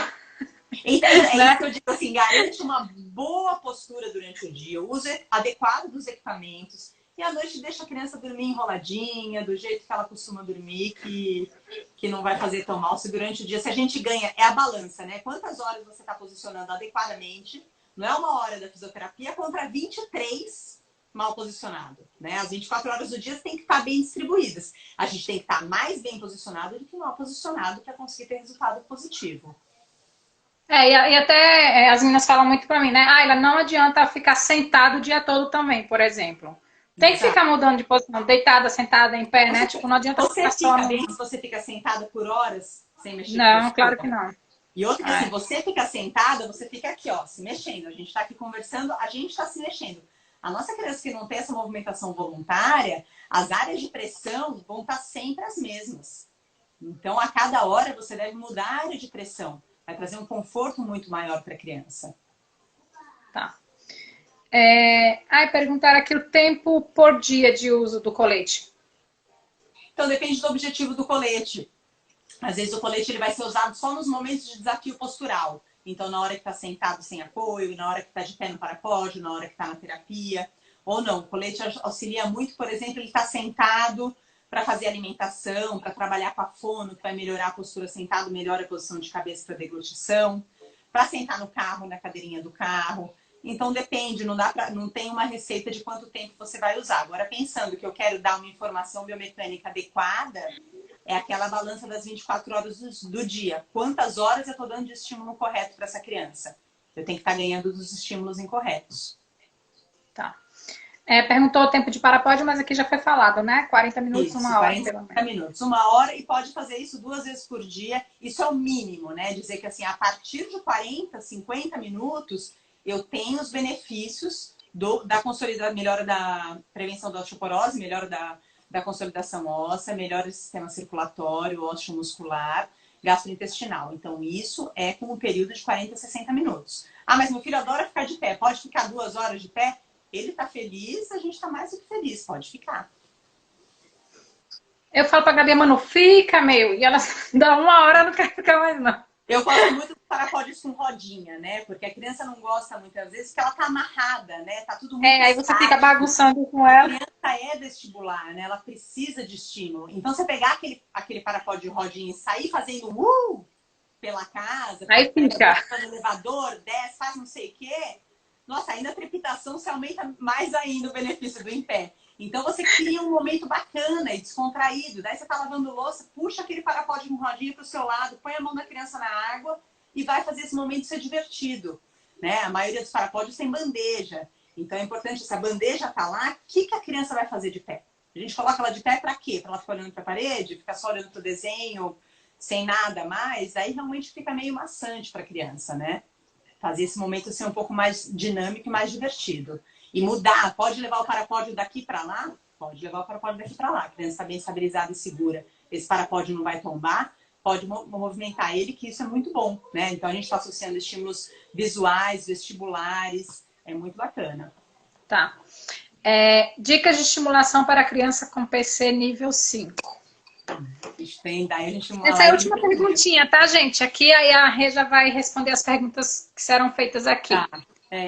Então, é isso que eu digo assim, garante uma boa postura durante o dia, o uso adequado dos equipamentos, e à noite deixa a criança dormir enroladinha, do jeito que ela costuma dormir, que não vai fazer tão mal se durante o dia. Se a gente ganha, é a balança, né? Quantas horas você está posicionando adequadamente, não é 1 hora da fisioterapia contra 23 mal posicionado, né? As 24 horas do dia têm que estar bem distribuídas. A gente tem que estar mais bem posicionado do que mal posicionado para conseguir ter resultado positivo. E até as meninas falam muito pra mim, né? Ah, ela não adianta ficar sentado o dia todo também, por exemplo. Tem que ficar mudando de posição, deitada, sentada, em pé, né? Tipo, não adianta Você ficar só fica no... bem se você fica sentada por horas sem mexer com Não, postura? claro que não. E outra que assim, você fica sentada, você fica aqui, ó, se mexendo. A gente tá aqui conversando, a gente tá se mexendo. A nossa criança que não tem essa movimentação voluntária, as áreas de pressão vão estar sempre as mesmas. Então, a cada hora você deve mudar a área de pressão. Vai trazer um conforto muito maior para a criança. Tá. Perguntaram aqui o tempo por dia de uso do colete. Então, depende do objetivo do colete. Às vezes o colete ele vai ser usado só nos momentos de desafio postural. Então, na hora que está sentado sem apoio, na hora que está de pé no parapódio, na hora que está na terapia. Ou não, o colete auxilia muito, por exemplo, ele está sentado para fazer alimentação, para trabalhar com a fono, que vai melhorar a postura sentado, melhora a posição de cabeça para deglutição, para sentar no carro, na cadeirinha do carro. Então depende, não tem uma receita de quanto tempo você vai usar. Agora, pensando que eu quero dar uma informação biomecânica adequada, é aquela balança das 24 horas do dia. Quantas horas eu estou dando de estímulo correto para essa criança? Eu tenho que estar ganhando dos estímulos incorretos. Tá. Perguntou o tempo de parapódio, mas aqui já foi falado, né? 40 minutos, Isso, 1 hora. 40 minutos, 1 hora, e pode fazer isso 2 vezes por dia. Isso é o mínimo, né? Dizer que assim, a partir de 40, 50 minutos, eu tenho os benefícios da consolidação, melhora da prevenção da osteoporose, melhora da consolidação óssea, melhora do sistema circulatório, osteomuscular, gastrointestinal. Então, isso é com um período de 40 a 60 minutos. Ah, mas meu filho adora ficar de pé. Pode ficar 2 horas de pé? Ele tá feliz, a gente tá mais do que feliz. Pode ficar. Eu falo pra Gabi, mano, fica, meu. E ela dá 1 hora, não quer ficar mais, não. Eu gosto muito dos parapódios com rodinha, né? Porque a criança não gosta muitas vezes porque ela tá amarrada, né? Tá tudo muito aí você fica bagunçando com ela. A criança é vestibular, né? Ela precisa de estímulo. Então, você pegar aquele parapódio de rodinha e sair fazendo pela casa, aí fica no elevador, desce, faz não sei o quê. Nossa, ainda a trepidação se aumenta mais ainda o benefício do em pé. Então você cria um momento bacana e descontraído. Daí você tá lavando louça, puxa aquele parapódio com rodinha pro seu lado, põe a mão da criança na água e vai fazer esse momento ser divertido. Né? A maioria dos parapódios tem bandeja. Então é importante, essa bandeja tá lá, o que a criança vai fazer de pé? A gente coloca ela de pé para quê? Para ela ficar olhando para a parede, ficar só olhando pro desenho, sem nada mais? Aí realmente fica meio maçante para a criança, né? Fazer esse momento ser um pouco mais dinâmico e mais divertido. E mudar, pode levar o parapódio daqui para lá? Pode levar o parapódio daqui para lá. A criança está bem estabilizada e segura. Esse parapódio não vai tombar, pode movimentar ele, que isso é muito bom, né? Então a gente está associando estímulos visuais, vestibulares, é muito bacana. Tá. Dicas de estimulação para criança com PC nível 5. Essa é a última perguntinha, tá, gente? Aqui aí a Rê já vai responder as perguntas que serão feitas aqui. Tá.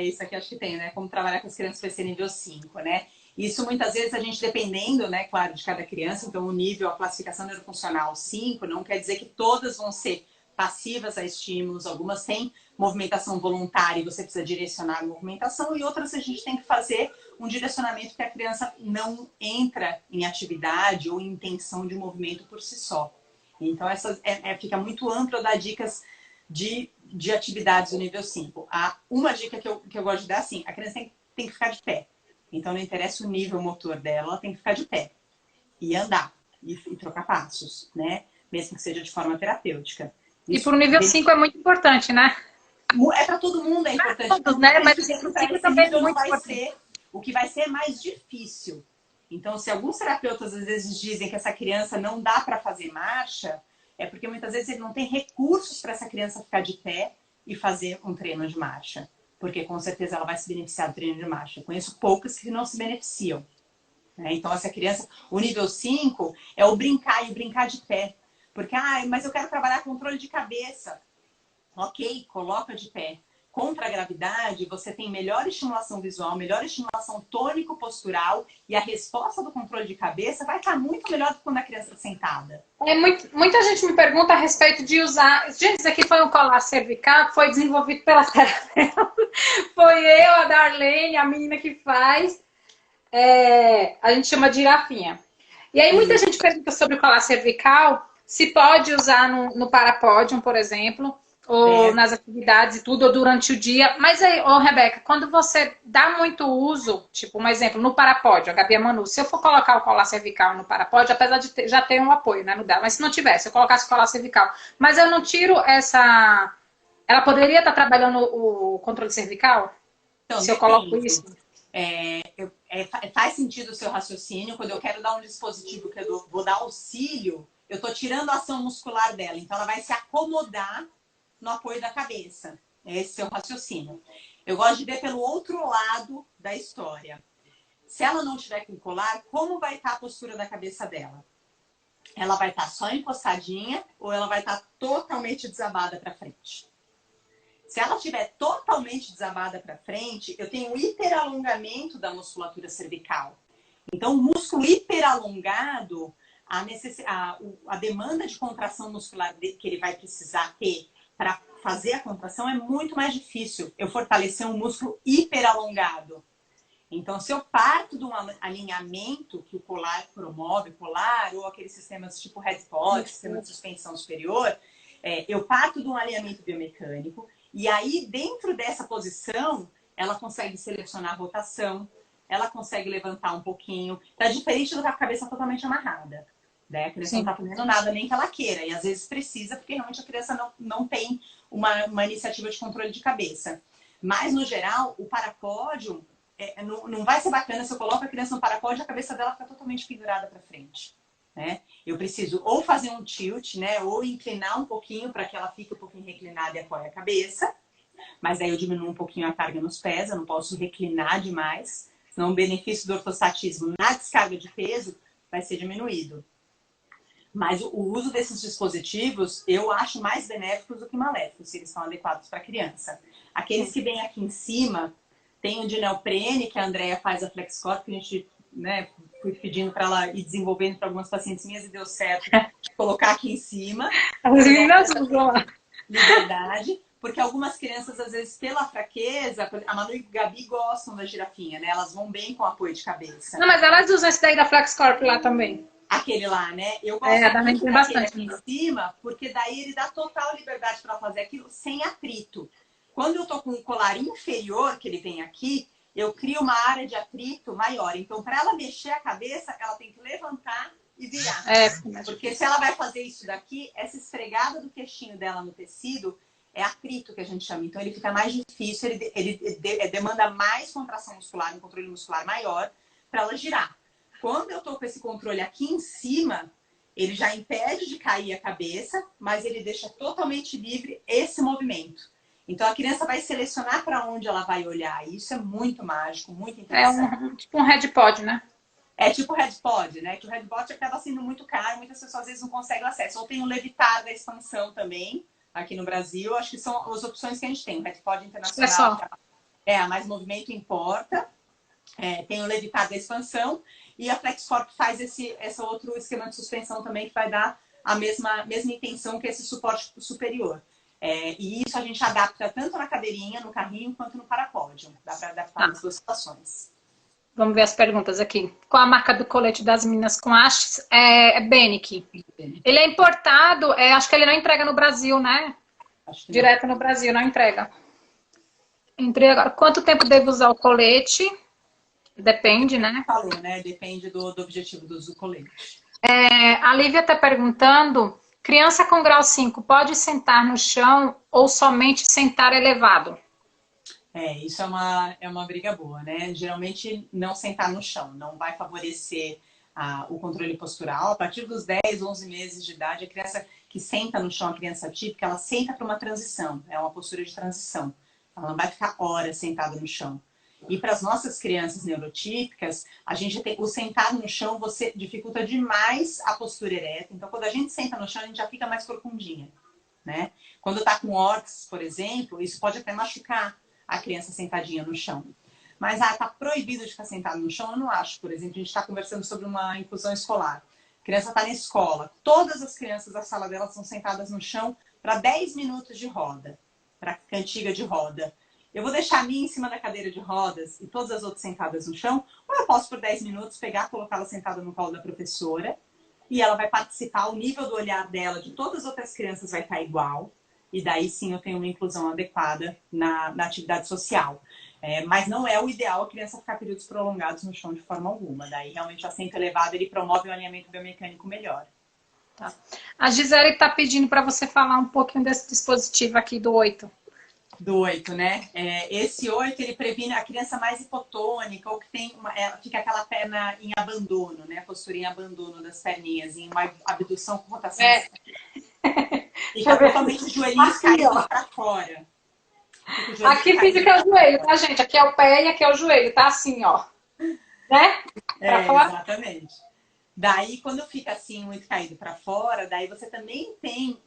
Isso aqui acho que tem, né? Como trabalhar com as crianças PC nível 5, né? Isso muitas vezes a gente, dependendo, né, claro, de cada criança, então o nível, a classificação neurofuncional 5 não quer dizer que todas vão ser passivas a estímulos, algumas têm movimentação voluntária e você precisa direcionar a movimentação, e outras a gente tem que fazer um direcionamento que a criança não entra em atividade ou em intenção de movimento por si só. Então, fica muito amplo eu dar dicas de atividades do nível 5. Uma dica que eu gosto de dar, assim, a criança tem que ficar de pé. Então, não interessa o nível motor dela, ela tem que ficar de pé e andar e trocar passos, né? Mesmo que seja de forma terapêutica. E para o nível 5 é muito importante, né? É para todo mundo, é importante. Todos, né? Mas assim, para o 5 também é muito importante. O que vai ser mais difícil. Então, se alguns terapeutas às vezes dizem que essa criança não dá para fazer marcha, é porque muitas vezes ele não tem recursos para essa criança ficar de pé e fazer um treino de marcha. Porque com certeza ela vai se beneficiar do treino de marcha. Eu conheço poucas que não se beneficiam. Né? Então, essa criança, o nível 5 é o brincar e o brincar de pé. Porque, mas eu quero trabalhar controle de cabeça. Ok, coloca de pé. Contra a gravidade, você tem melhor estimulação visual, melhor estimulação tônico-postural e a resposta do controle de cabeça vai estar muito melhor do que quando a criança está sentada. Muita gente me pergunta a respeito de usar... Gente, isso aqui foi um colar cervical que foi desenvolvido pela terapeuta. Foi eu, a Darlene, a menina que faz. A gente chama de girafinha. E aí muita gente pergunta sobre o colar cervical, se pode usar no parapódium, por exemplo, ou nas atividades e tudo, ou durante o dia. Mas aí, Rebeca, quando você dá muito uso, tipo, um exemplo, no parapódio, a Gabi e a Manu, se eu for colocar o colar cervical no parapódio, apesar de já ter um apoio, né, no dela, mas se não tivesse, eu colocasse o colar cervical, mas eu não tiro essa... Ela poderia estar trabalhando o controle cervical? Então, se eu coloco isso? Faz sentido o seu raciocínio. Quando eu quero dar um dispositivo que eu vou dar auxílio, eu estou tirando a ação muscular dela. Então, ela vai se acomodar no apoio da cabeça. Esse é o seu raciocínio. Eu gosto de ver pelo outro lado da história. Se ela não tiver com colar, como vai estar a postura da cabeça dela? Ela vai estar só encostadinha ou ela vai estar totalmente desabada para frente? Se ela estiver totalmente desabada para frente, eu tenho um hiperalongamento da musculatura cervical. Então, o músculo hiperalongado, a demanda de contração muscular que ele vai precisar ter para fazer a contração é muito mais difícil. Eu fortalecer um músculo hiperalongado. Então, se eu parto de um alinhamento que o colar promove, colar ou aqueles sistemas tipo headpod, sistema de suspensão superior, eu parto de um alinhamento biomecânico e aí, dentro dessa posição, ela consegue selecionar a rotação, ela consegue levantar um pouquinho. Tá diferente do que a cabeça totalmente amarrada. Né? A criança não tá fazendo nada nem que ela queira. E às vezes precisa, porque realmente a criança não tem uma iniciativa de controle de cabeça. Mas, no geral, o parapódio não vai ser bacana se eu coloco a criança no parapódio e a cabeça dela fica totalmente pendurada para frente. Né? Eu preciso ou fazer um tilt, né? Ou inclinar um pouquinho para que ela fique um pouquinho reclinada e apoie a cabeça. Mas aí eu diminuo um pouquinho a carga nos pés, eu não posso reclinar demais. Senão o benefício do ortostatismo na descarga de peso vai ser diminuído. Mas o uso desses dispositivos eu acho mais benéficos do que maléficos, se eles são adequados para a criança. Aqueles que vêm aqui em cima, tem o de neoprene, que a Andrea faz a FlexCorp, que a gente, né, fui pedindo para ela ir desenvolvendo para algumas pacientes minhas e deu certo colocar aqui em cima. As meninas usam lá. Liberdade. Porque algumas crianças, às vezes, pela fraqueza, a Manu e a Gabi gostam da girafinha, né? Elas vão bem com apoio de cabeça. Não, mas elas usam esse daí da FlexCorp lá também. Aquele lá, né? Eu gosto muito daquele bastante aqui em cima, porque daí ele dá total liberdade para fazer aquilo sem atrito. Quando eu tô com o colar inferior, que ele vem aqui, eu crio uma área de atrito maior. Então, para ela mexer a cabeça, ela tem que levantar e virar. Porque se ela vai fazer isso daqui, essa esfregada do queixinho dela no tecido é atrito que a gente chama. Então, ele fica mais difícil, ele demanda mais contração muscular, um controle muscular maior para ela girar. Quando eu tô com esse controle aqui em cima, ele já impede de cair a cabeça, mas ele deixa totalmente livre esse movimento. Então, a criança vai selecionar para onde ela vai olhar. E isso é muito mágico, muito interessante. Tipo um headpod, né? É tipo o headpod, né? Que o headpod acaba sendo muito caro, muitas pessoas às vezes não conseguem acesso. Ou tem o levitar da expansão também, aqui no Brasil. Acho que são as opções que a gente tem. O headpod internacional, a mais movimento importa. Tem o levitar da expansão. E a FlexCorp faz esse outro esquema de suspensão também, que vai dar a mesma intenção que esse suporte superior. E isso a gente adapta tanto na cadeirinha, no carrinho, quanto no parapódio. Dá para adaptar nas duas situações. Vamos ver as perguntas aqui. Qual a marca do colete das meninas com hastes? Benic. Ele é importado, acho que ele não entrega no Brasil, né? Direto no Brasil, não entrega. Entrei agora. Quanto tempo devo usar o colete? Depende, né? Falou, né? Depende do objetivo do uso do colete. A Lívia está perguntando, criança com grau 5 pode sentar no chão ou somente sentar elevado? Isso é uma briga boa, né? Geralmente não sentar no chão, não vai favorecer o controle postural. A partir dos 10, 11 meses de idade, a criança que senta no chão, a criança típica, ela senta para uma transição, é uma postura de transição. Ela não vai ficar horas sentada no chão. E para as nossas crianças neurotípicas, a gente tem o sentado no chão, você dificulta demais a postura ereta. Então, quando a gente senta no chão, a gente já fica mais corcundinha, né? Quando está com orcs, por exemplo, isso pode até machucar a criança sentadinha no chão. Mas, tá proibido de ficar sentado no chão? Eu não acho. Por exemplo, a gente está conversando sobre uma inclusão escolar. A criança está na escola. Todas as crianças da sala dela são sentadas no chão para 10 minutos de roda, para cantiga de roda. Eu vou deixar a minha em cima da cadeira de rodas e todas as outras sentadas no chão, ou eu posso, por 10 minutos, pegar, colocá-la sentada no colo da professora e ela vai participar, o nível do olhar dela de todas as outras crianças vai estar igual. E daí sim eu tenho uma inclusão adequada na atividade social. Mas não é o ideal a criança ficar períodos prolongados no chão de forma alguma. Daí realmente o assento elevado ele promove um alinhamento biomecânico melhor. Tá. A Gisele está pedindo para você falar um pouquinho desse dispositivo aqui do 8. Do 8, né? Esse 8, ele previne a criança mais hipotônica ou que tem fica aquela perna em abandono, né? A postura em abandono das perninhas, em uma abdução com rotação. Fica totalmente os joelhinhos caídos para fora. Aqui fica que é o joelho, tá, gente? Aqui é o pé e aqui é o joelho, tá assim, ó. Né? Pra fora. Exatamente. Daí, quando fica assim, muito caído para fora, daí você também tem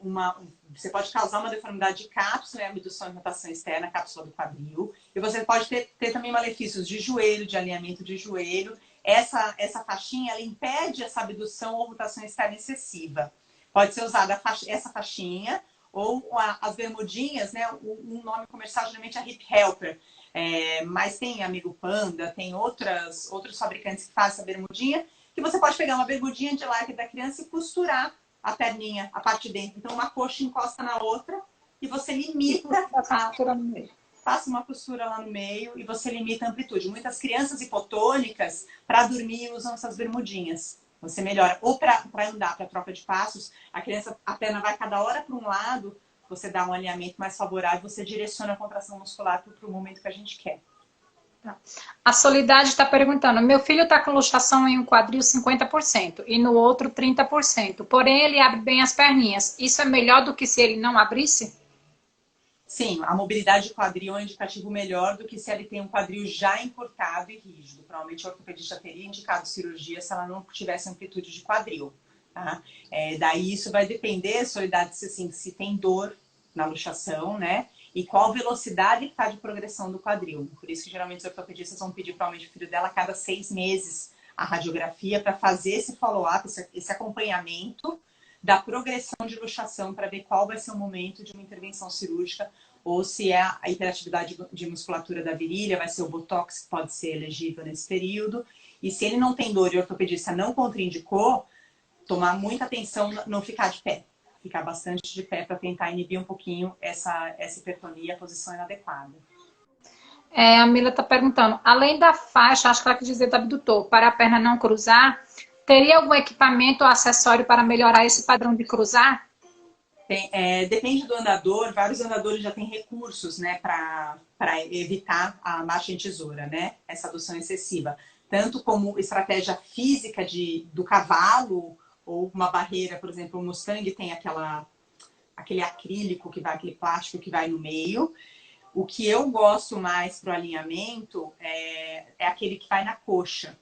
você pode causar uma deformidade de cápsula, abdução e rotação externa, cápsula do quadril. E você pode ter também malefícios de joelho, de alinhamento de joelho. Essa faixinha, ela impede essa abdução ou rotação externa excessiva. Pode ser usada essa faixinha ou as bermudinhas, né? Um nome comercial geralmente é Hip Helper. Mas tem Amigo Panda, tem outros fabricantes que fazem essa bermudinha, que você pode pegar uma bermudinha de lycra da criança e costurar a perninha, a parte de dentro. Então, uma coxa encosta na outra e você limita Faça uma costura lá no meio e você limita a amplitude. Muitas crianças hipotônicas, para dormir, usam essas bermudinhas. Você melhora. Ou para andar, para troca de passos, a perna vai cada hora para um lado, você dá um alinhamento mais favorável, você direciona a contração muscular para o momento que a gente quer. A Solidade está perguntando, meu filho está com luxação em um quadril 50% e no outro 30%, porém ele abre bem as perninhas. Isso é melhor do que se ele não abrisse? Sim, a mobilidade de quadril é um indicativo melhor do que se ele tem um quadril já encurtado e rígido. Provavelmente o ortopedista teria indicado cirurgia se ela não tivesse amplitude de quadril. Tá? Daí isso vai depender, Solidade, assim, se tem dor na luxação, né? E qual velocidade está de progressão do quadril. Por isso que geralmente os ortopedistas vão pedir provavelmente o filho dela a cada 6 meses a radiografia para fazer esse follow-up, esse acompanhamento da progressão de luxação para ver qual vai ser o momento de uma intervenção cirúrgica ou se é a hiperatividade de musculatura da virilha, vai ser o botox que pode ser elegível nesse período. E se ele não tem dor e o ortopedista não contraindicou, tomar muita atenção, não ficar de pé. Ficar bastante de pé para tentar inibir um pouquinho essa hipertonia, a posição inadequada. A Mila está perguntando, além da faixa, acho que ela quer dizer do abdutor, para a perna não cruzar, teria algum equipamento ou acessório para melhorar esse padrão de cruzar? Depende do andador, vários andadores já têm recursos, né, para evitar a marcha em tesoura, né, essa adução excessiva. Tanto como estratégia física do cavalo, ou uma barreira, por exemplo, o Mustang tem aquele acrílico, aquele plástico que vai no meio. O que eu gosto mais para o alinhamento é aquele que vai na coxa.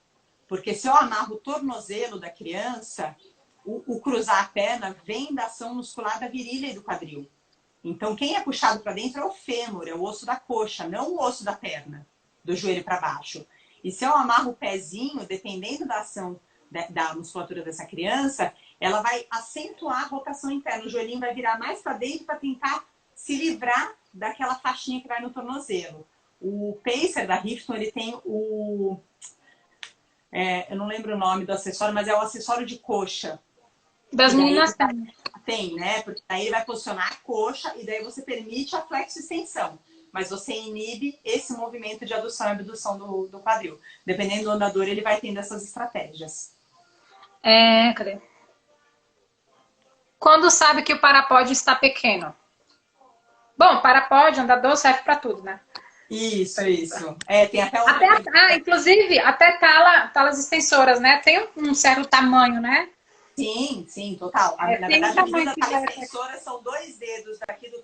Porque se eu amarro o tornozelo da criança, o cruzar a perna vem da ação muscular da virilha e do quadril. Então, quem é puxado para dentro é o fêmur, é o osso da coxa, não o osso da perna, do joelho para baixo. E se eu amarro o pezinho, dependendo da ação da musculatura dessa criança, ela vai acentuar a rotação interna. O joelhinho vai virar mais para dentro para tentar se livrar daquela faixinha que vai no tornozelo. O pacer da Rifton, ele tem eu não lembro o nome do acessório, mas é o acessório de coxa. Das meninas tem, né? Porque aí ele vai posicionar a coxa e daí você permite a flexo-extensão. mas você inibe esse movimento de adução e abdução do quadril. Dependendo do andador, ele vai tendo essas estratégias. Cadê? Quando sabe que o parapódio está pequeno? Bom, parapódio, andador serve para tudo, né? Isso. Tem até inclusive, até talas extensoras, né? Tem um certo tamanho, né? Sim, total. Na verdade, a medida da tala extensora são 2 dedos daqui do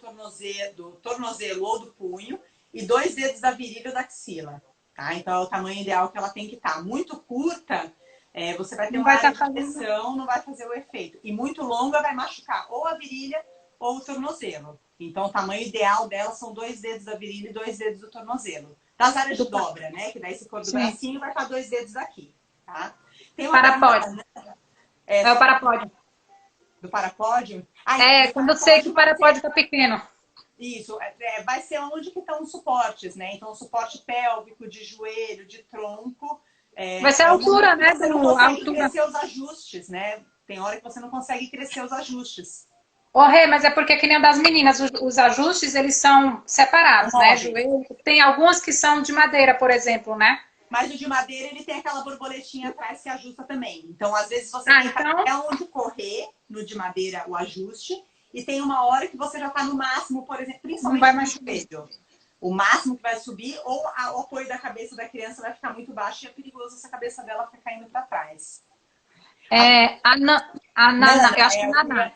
tornozelo ou do punho e 2 dedos da virilha ou da axila. Tá? Então, é o tamanho ideal que ela tem que estar. Muito curta, você vai ter uma área de pressão, não vai fazer o efeito. E muito longa vai machucar ou a virilha ou o tornozelo. Então, o tamanho ideal dela são 2 dedos da virilha e 2 dedos do tornozelo. Das áreas de dobra, né? Que daí se for do bracinho, vai estar 2 dedos aqui, tá? Tem uma parapódio. É o parapódio. Do parapódio? Quando eu sei que o parapódio está pequeno. Isso, vai ser onde que estão os suportes, né? Então, o suporte pélvico, de joelho, de tronco. Vai ser a altura, né? Você não consegue crescer os ajustes, né? Tem hora que você não consegue crescer os ajustes. Rê, mas é porque que nem o das meninas, os ajustes, eles são separados, né? Joelho. Tem algumas que são de madeira, por exemplo, né? Mas o de madeira, ele tem aquela borboletinha atrás que ajusta também. Então, às vezes, você tem até onde correr no de madeira o ajuste. E tem uma hora que você já está no máximo, por exemplo, principalmente no joelho. O máximo que vai subir, ou o apoio da cabeça da criança vai ficar muito baixo e é perigoso essa cabeça dela ficar caindo para trás. Eu acho que é Naná.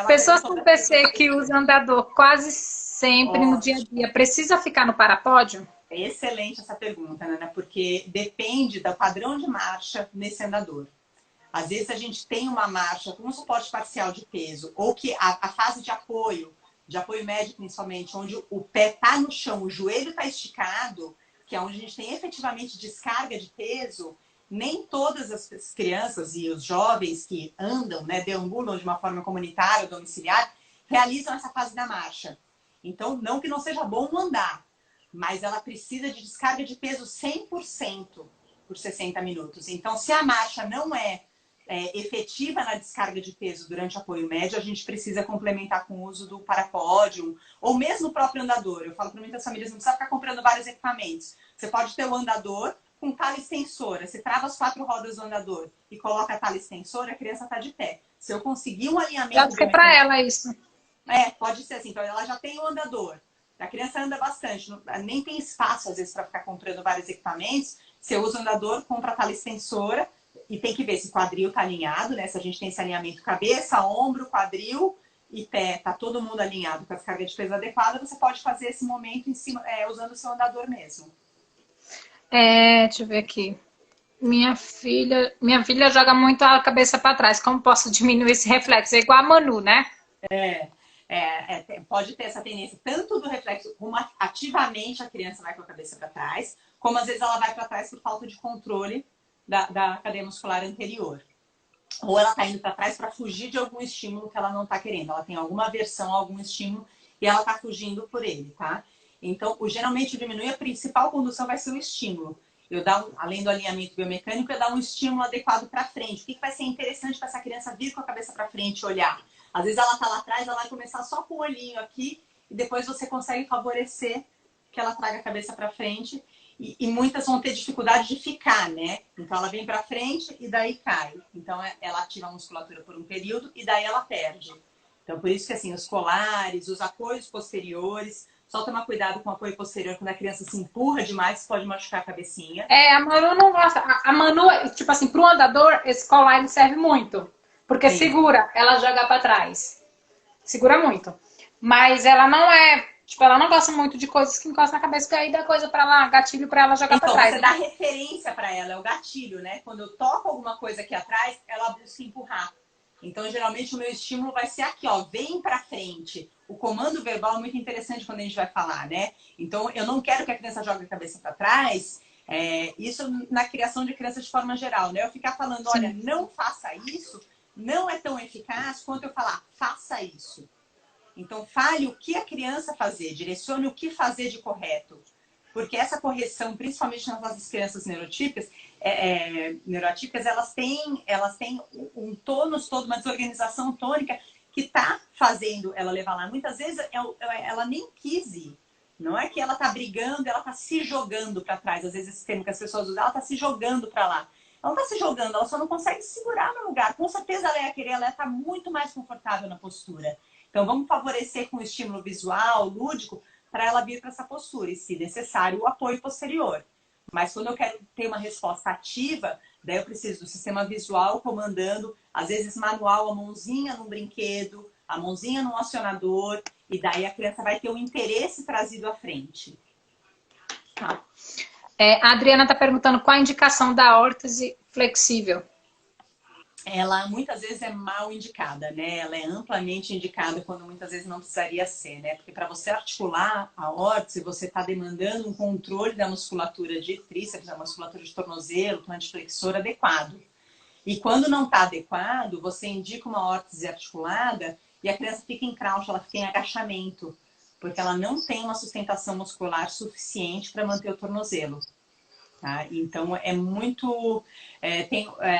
Pessoas com PC que usam andador quase sempre no dia a dia, precisa ficar no parapódio? É excelente essa pergunta, Nana, porque depende do padrão de marcha nesse andador. Às vezes a gente tem uma marcha com um suporte parcial de peso, ou que a fase de apoio médio principalmente, onde o pé está no chão, o joelho está esticado, que é onde a gente tem efetivamente descarga de peso, nem todas as crianças e os jovens que andam, né, deambulam de uma forma comunitária ou domiciliar, realizam essa fase da marcha. Então, não que não seja bom andar, mas ela precisa de descarga de peso 100% por 60 minutos. Então, se a marcha não é efetiva na descarga de peso durante o apoio médio, a gente precisa complementar com o uso do parapódio ou mesmo o próprio andador. Eu falo para muitas famílias, não precisa ficar comprando vários equipamentos. Você pode ter o andador com tala extensora. Você trava as 4 rodas do andador e coloca a tala extensora, a criança está de pé. Se eu conseguir um alinhamento... Pode ser para ela isso. Pode ser assim. Então, ela já tem o andador. A criança anda bastante. Nem tem espaço, às vezes, para ficar comprando vários equipamentos. Você usa o andador, compra a tala extensora e tem que ver se o quadril está alinhado, né? Se a gente tem esse alinhamento cabeça, ombro, quadril e pé, tá todo mundo alinhado com a descarga de peso adequada, você pode fazer esse momento em cima, usando o seu andador mesmo. Deixa eu ver aqui. Minha filha joga muito a cabeça para trás. Como posso diminuir esse reflexo? É igual a Manu, né? Pode ter essa tendência tanto do reflexo, como ativamente a criança vai com a cabeça para trás, como às vezes ela vai para trás por falta de controle da cadeia muscular anterior. Ou ela está indo para trás para fugir de algum estímulo que ela não está querendo. Ela tem alguma aversão a algum estímulo e ela está fugindo por ele, tá? Então, geralmente diminuir, a principal condução vai ser o estímulo. Além do alinhamento biomecânico, eu dar um estímulo adequado para frente. O que vai ser interessante para essa criança vir com a cabeça para frente e olhar? Às vezes ela está lá atrás, ela vai começar só com o olhinho aqui e depois você consegue favorecer que ela traga a cabeça para frente. E muitas vão ter dificuldade de ficar, né? Então ela vem para frente e daí cai. Então ela ativa a musculatura por um período e daí ela perde. Então por isso que assim, os colares, os apoios posteriores, só tomar cuidado com o apoio posterior quando a criança se empurra demais, pode machucar a cabecinha. A Manu não gosta. A Manu, tipo assim, pro andador, esse colar ele serve muito. Porque segura, ela joga para trás. Segura muito. Mas ela não ela não gosta muito de coisas que encostam na cabeça, porque aí dá coisa para lá, gatilho para ela jogar para trás. Você dá referência para ela, é o gatilho, né? Quando eu toco alguma coisa aqui atrás, ela busca empurrar. Então, geralmente, o meu estímulo vai ser aqui, ó, vem para frente. O comando verbal é muito interessante quando a gente vai falar, né? Então, eu não quero que a criança jogue a cabeça para trás. Isso na criação de criança de forma geral, né? Eu ficar falando, olha, não faça isso, não é tão eficaz quanto eu falar, faça isso. Então, fale o que a criança fazer, direcione o que fazer de correto. Porque essa correção, principalmente nas nossas crianças neurotípicas, elas têm um tônus todo, uma desorganização tônica que está fazendo ela levar lá. Muitas vezes ela nem quis ir, Não é que ela tá brigando, ela tá se jogando para trás. Às vezes esse termo que as pessoas usam, ela tá se jogando para lá. Ela não tá se jogando, ela só não consegue se segurar no lugar. Com certeza ela ia querer, ela ia estar muito mais confortável na postura. Então vamos favorecer com o estímulo visual, lúdico, para ela vir para essa postura. E, se necessário, o apoio posterior. Mas quando eu quero ter uma resposta ativa, daí eu preciso do sistema visual comandando, às vezes manual, a mãozinha num brinquedo, a mãozinha num acionador, e daí a criança vai ter um interesse trazido à frente. Tá. A Adriana está perguntando qual a indicação da órtese flexível. Ela muitas vezes é mal indicada, né? Ela é amplamente indicada quando muitas vezes não precisaria ser, né? Porque para você articular a órtese, você está demandando um controle da musculatura de tríceps, da musculatura de tornozelo, plantar-flexor adequado. E quando não está adequado, você indica uma órtese articulada e a criança fica em crouch, ela fica em agachamento, porque ela não tem uma sustentação muscular suficiente para manter o tornozelo. Tá? Então, é muito...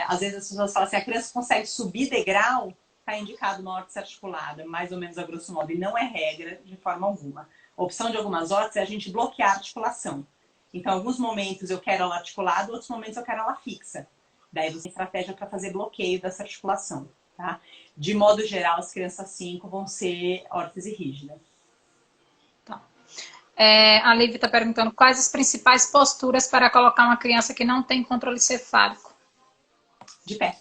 às vezes as pessoas falam assim, a criança consegue subir degrau, está indicado uma órtese articulada, mais ou menos a grosso modo, e não é regra de forma alguma. A opção de algumas órteses é a gente bloquear a articulação. Então, em alguns momentos eu quero ela articulada, outros momentos eu quero ela fixa. Daí você tem estratégia para fazer bloqueio dessa articulação. Tá? De modo geral, as crianças 5 vão ser órtese rígida. A Lívia está perguntando quais as principais posturas para colocar uma criança que não tem controle cefálico. De pé.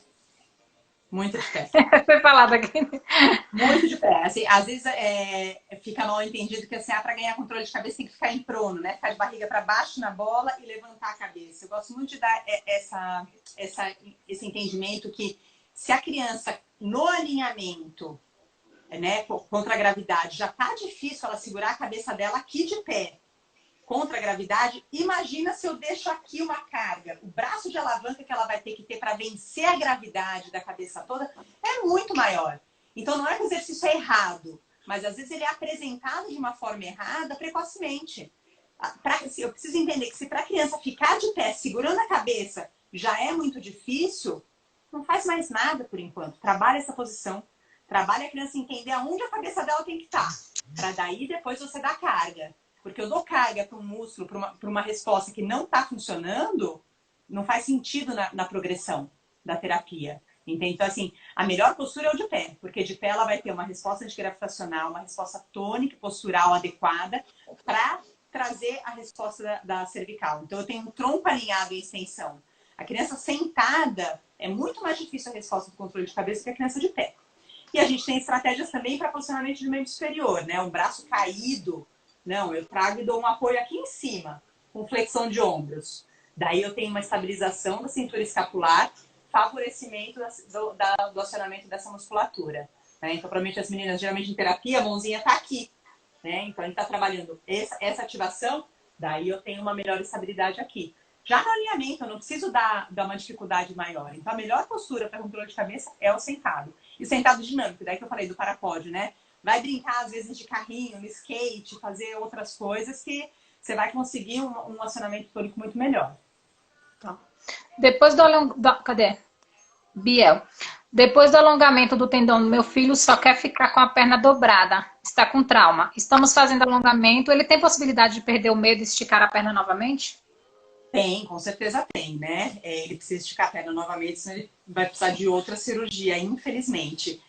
Muito de pé. Foi falado aqui. Muito de pé. Assim, às vezes fica mal entendido que assim, para ganhar controle de cabeça tem que ficar em prono, né? Ficar de barriga para baixo na bola e levantar a cabeça. Eu gosto muito de dar esse entendimento que se a criança no alinhamento, né, contra a gravidade, já tá difícil ela segurar a cabeça dela aqui de pé contra a gravidade, imagina se eu deixo aqui uma carga. O braço de alavanca que ela vai ter que ter para vencer a gravidade da cabeça toda é muito maior. Então não é que o exercício é errado, mas às vezes ele é apresentado de uma forma errada precocemente. Eu preciso entender que se para a criança ficar de pé segurando a cabeça já é muito difícil, não faz mais nada por enquanto. Trabalha essa posição. Trabalha a criança entender aonde a cabeça dela tem que estar. Para daí depois você dar carga. Porque eu dou carga para um músculo, para uma resposta que não está funcionando, não faz sentido na progressão da terapia. Entende? Então, assim, a melhor postura é o de pé. Porque de pé ela vai ter uma resposta antigravitacional, uma resposta tônica, postural adequada para trazer a resposta da cervical. Então, eu tenho um tronco alinhado em extensão. A criança sentada é muito mais difícil a resposta do controle de cabeça que a criança de pé. E a gente tem estratégias também para posicionamento de membro superior, né? Um braço caído. Não, eu trago e dou um apoio aqui em cima, com flexão de ombros. Daí eu tenho uma estabilização da cintura escapular, favorecimento do acionamento dessa musculatura. Né? Então, provavelmente as meninas, geralmente em terapia, a mãozinha está aqui. Né? Então, a gente está trabalhando essa ativação, daí eu tenho uma melhor estabilidade aqui. Já no alinhamento, eu não preciso dar uma dificuldade maior. Então, a melhor postura para controle de cabeça é o sentado. E o sentado dinâmico, daí que eu falei do parapódio, né? Vai brincar, às vezes, de carrinho, no skate, fazer outras coisas que você vai conseguir um acionamento tônico muito melhor. Tá. Depois cadê? Biel. Depois do alongamento do tendão do meu filho, só quer ficar com a perna dobrada. Está com trauma. Estamos fazendo alongamento. Ele tem possibilidade de perder o medo e esticar a perna novamente? Tem, com certeza tem, né? Ele precisa esticar a perna novamente, senão ele vai precisar de outra cirurgia, infelizmente.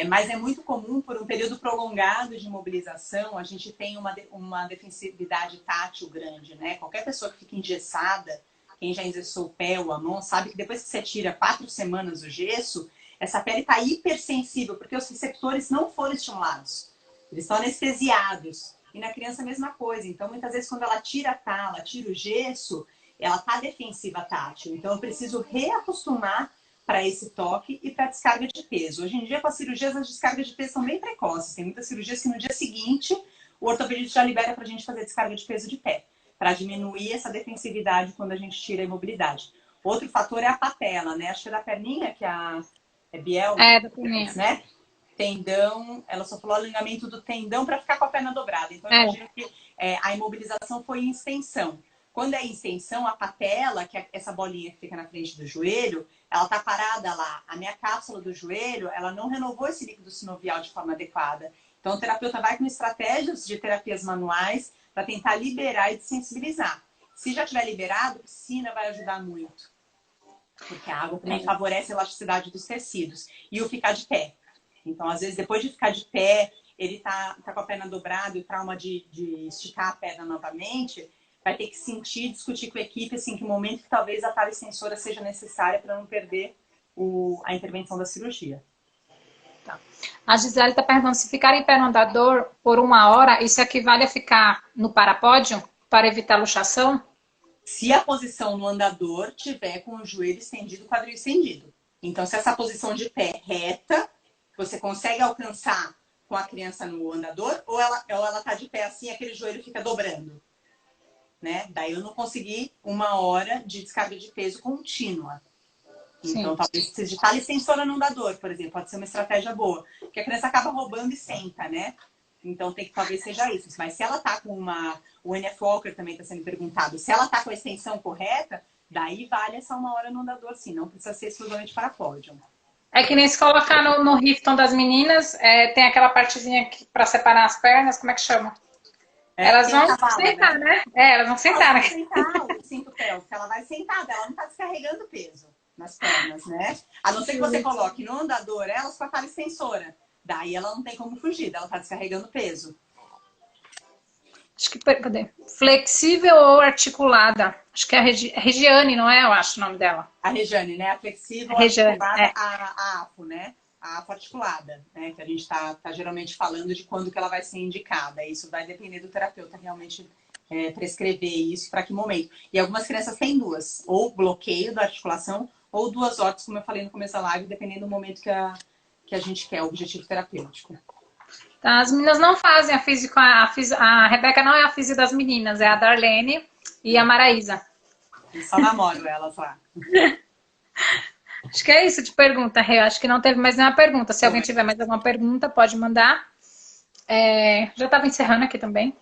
Mas é muito comum, por um período prolongado de imobilização, a gente tem uma defensividade tátil grande, né? Qualquer pessoa que fica engessada, quem já engessou o pé ou a mão, sabe que depois que você tira 4 semanas o gesso, essa pele está hipersensível, porque os receptores não foram estimulados. Eles estão anestesiados. E na criança a mesma coisa. Então, muitas vezes, quando ela tira a tala, tira o gesso, ela está defensiva tátil. Então, eu preciso reacostumar para esse toque e para a descarga de peso. Hoje em dia, com as cirurgias, as descargas de peso são bem precoces. Tem muitas cirurgias que no dia seguinte, o ortopedista já libera para a gente fazer descarga de peso de pé, para diminuir essa defensividade quando a gente tira a imobilidade. Outro fator é a patela, né? Acho que é da perninha que a Biel... Da perninha. Né? Tendão, ela só falou alinhamento do tendão para ficar com a perna dobrada. Então, eu imagino que a imobilização foi em extensão. Quando é em extensão, a patela, que é essa bolinha que fica na frente do joelho, ela tá parada lá. A minha cápsula do joelho, ela não renovou esse líquido sinovial de forma adequada. Então, o terapeuta vai com estratégias de terapias manuais para tentar liberar e desensibilizar. Se já tiver liberado, piscina vai ajudar muito. Porque a água também favorece a elasticidade dos tecidos. E o ficar de pé. Então, às vezes, depois de ficar de pé, ele tá com a perna dobrada e o trauma de esticar a perna novamente, vai ter que sentir, discutir com a equipe, assim, que momento que talvez a extensora seja necessária para não perder a intervenção da cirurgia. Tá. A Gisele está perguntando se ficar em pé no andador por 1 hora, isso equivale a ficar no parapódio para evitar luxação? Se a posição no andador tiver com o joelho estendido, o quadril estendido. Então, se essa posição de pé reta, você consegue alcançar com a criança no andador, ou ela tá de pé assim, aquele joelho fica dobrando, né? Daí eu não consegui 1 hora de descarga de peso contínua. Então, talvez precise de extensora no andador, por exemplo, pode ser uma estratégia boa, porque a criança acaba roubando e senta, né? Então, talvez seja isso. Mas se ela tá com o NF Walker também está sendo perguntado, se ela tá com a extensão correta, daí vale essa 1 hora no andador, sim, não precisa ser exclusivamente para pódio. É que nem se colocar no Rifton das meninas, tem aquela partezinha para separar as pernas, como é que chama? Elas vão sentar, né? Elas vão sentar, né? Sentar, o cinto pélvico, ela vai sentada, ela não está descarregando peso nas pernas, né? A não ser que você coloque no andador elas com a extensora. Daí ela não tem como fugir, ela está descarregando peso. Acho que, cadê? Flexível ou articulada? Acho que é a Regiane, não é? Eu acho o nome dela. A Regiane, né? A flexível Regiane, articulada, a AFO, né? A AFO articulada, né? Que a gente tá geralmente falando de quando que ela vai ser indicada. Isso vai depender do terapeuta realmente prescrever isso para que momento. E algumas crianças têm duas, ou bloqueio da articulação, ou 2 órteses, como eu falei no começo da live, dependendo do momento que a gente quer, o objetivo terapêutico. Tá, as meninas não fazem a física, a Rebeca não é a física das meninas, é a Darlene e a Maraísa. Eu só namoro elas lá. Acho que é isso de pergunta, Rê. Acho que não teve mais nenhuma pergunta. Se alguém tiver mais alguma pergunta, pode mandar. Já estava encerrando aqui também.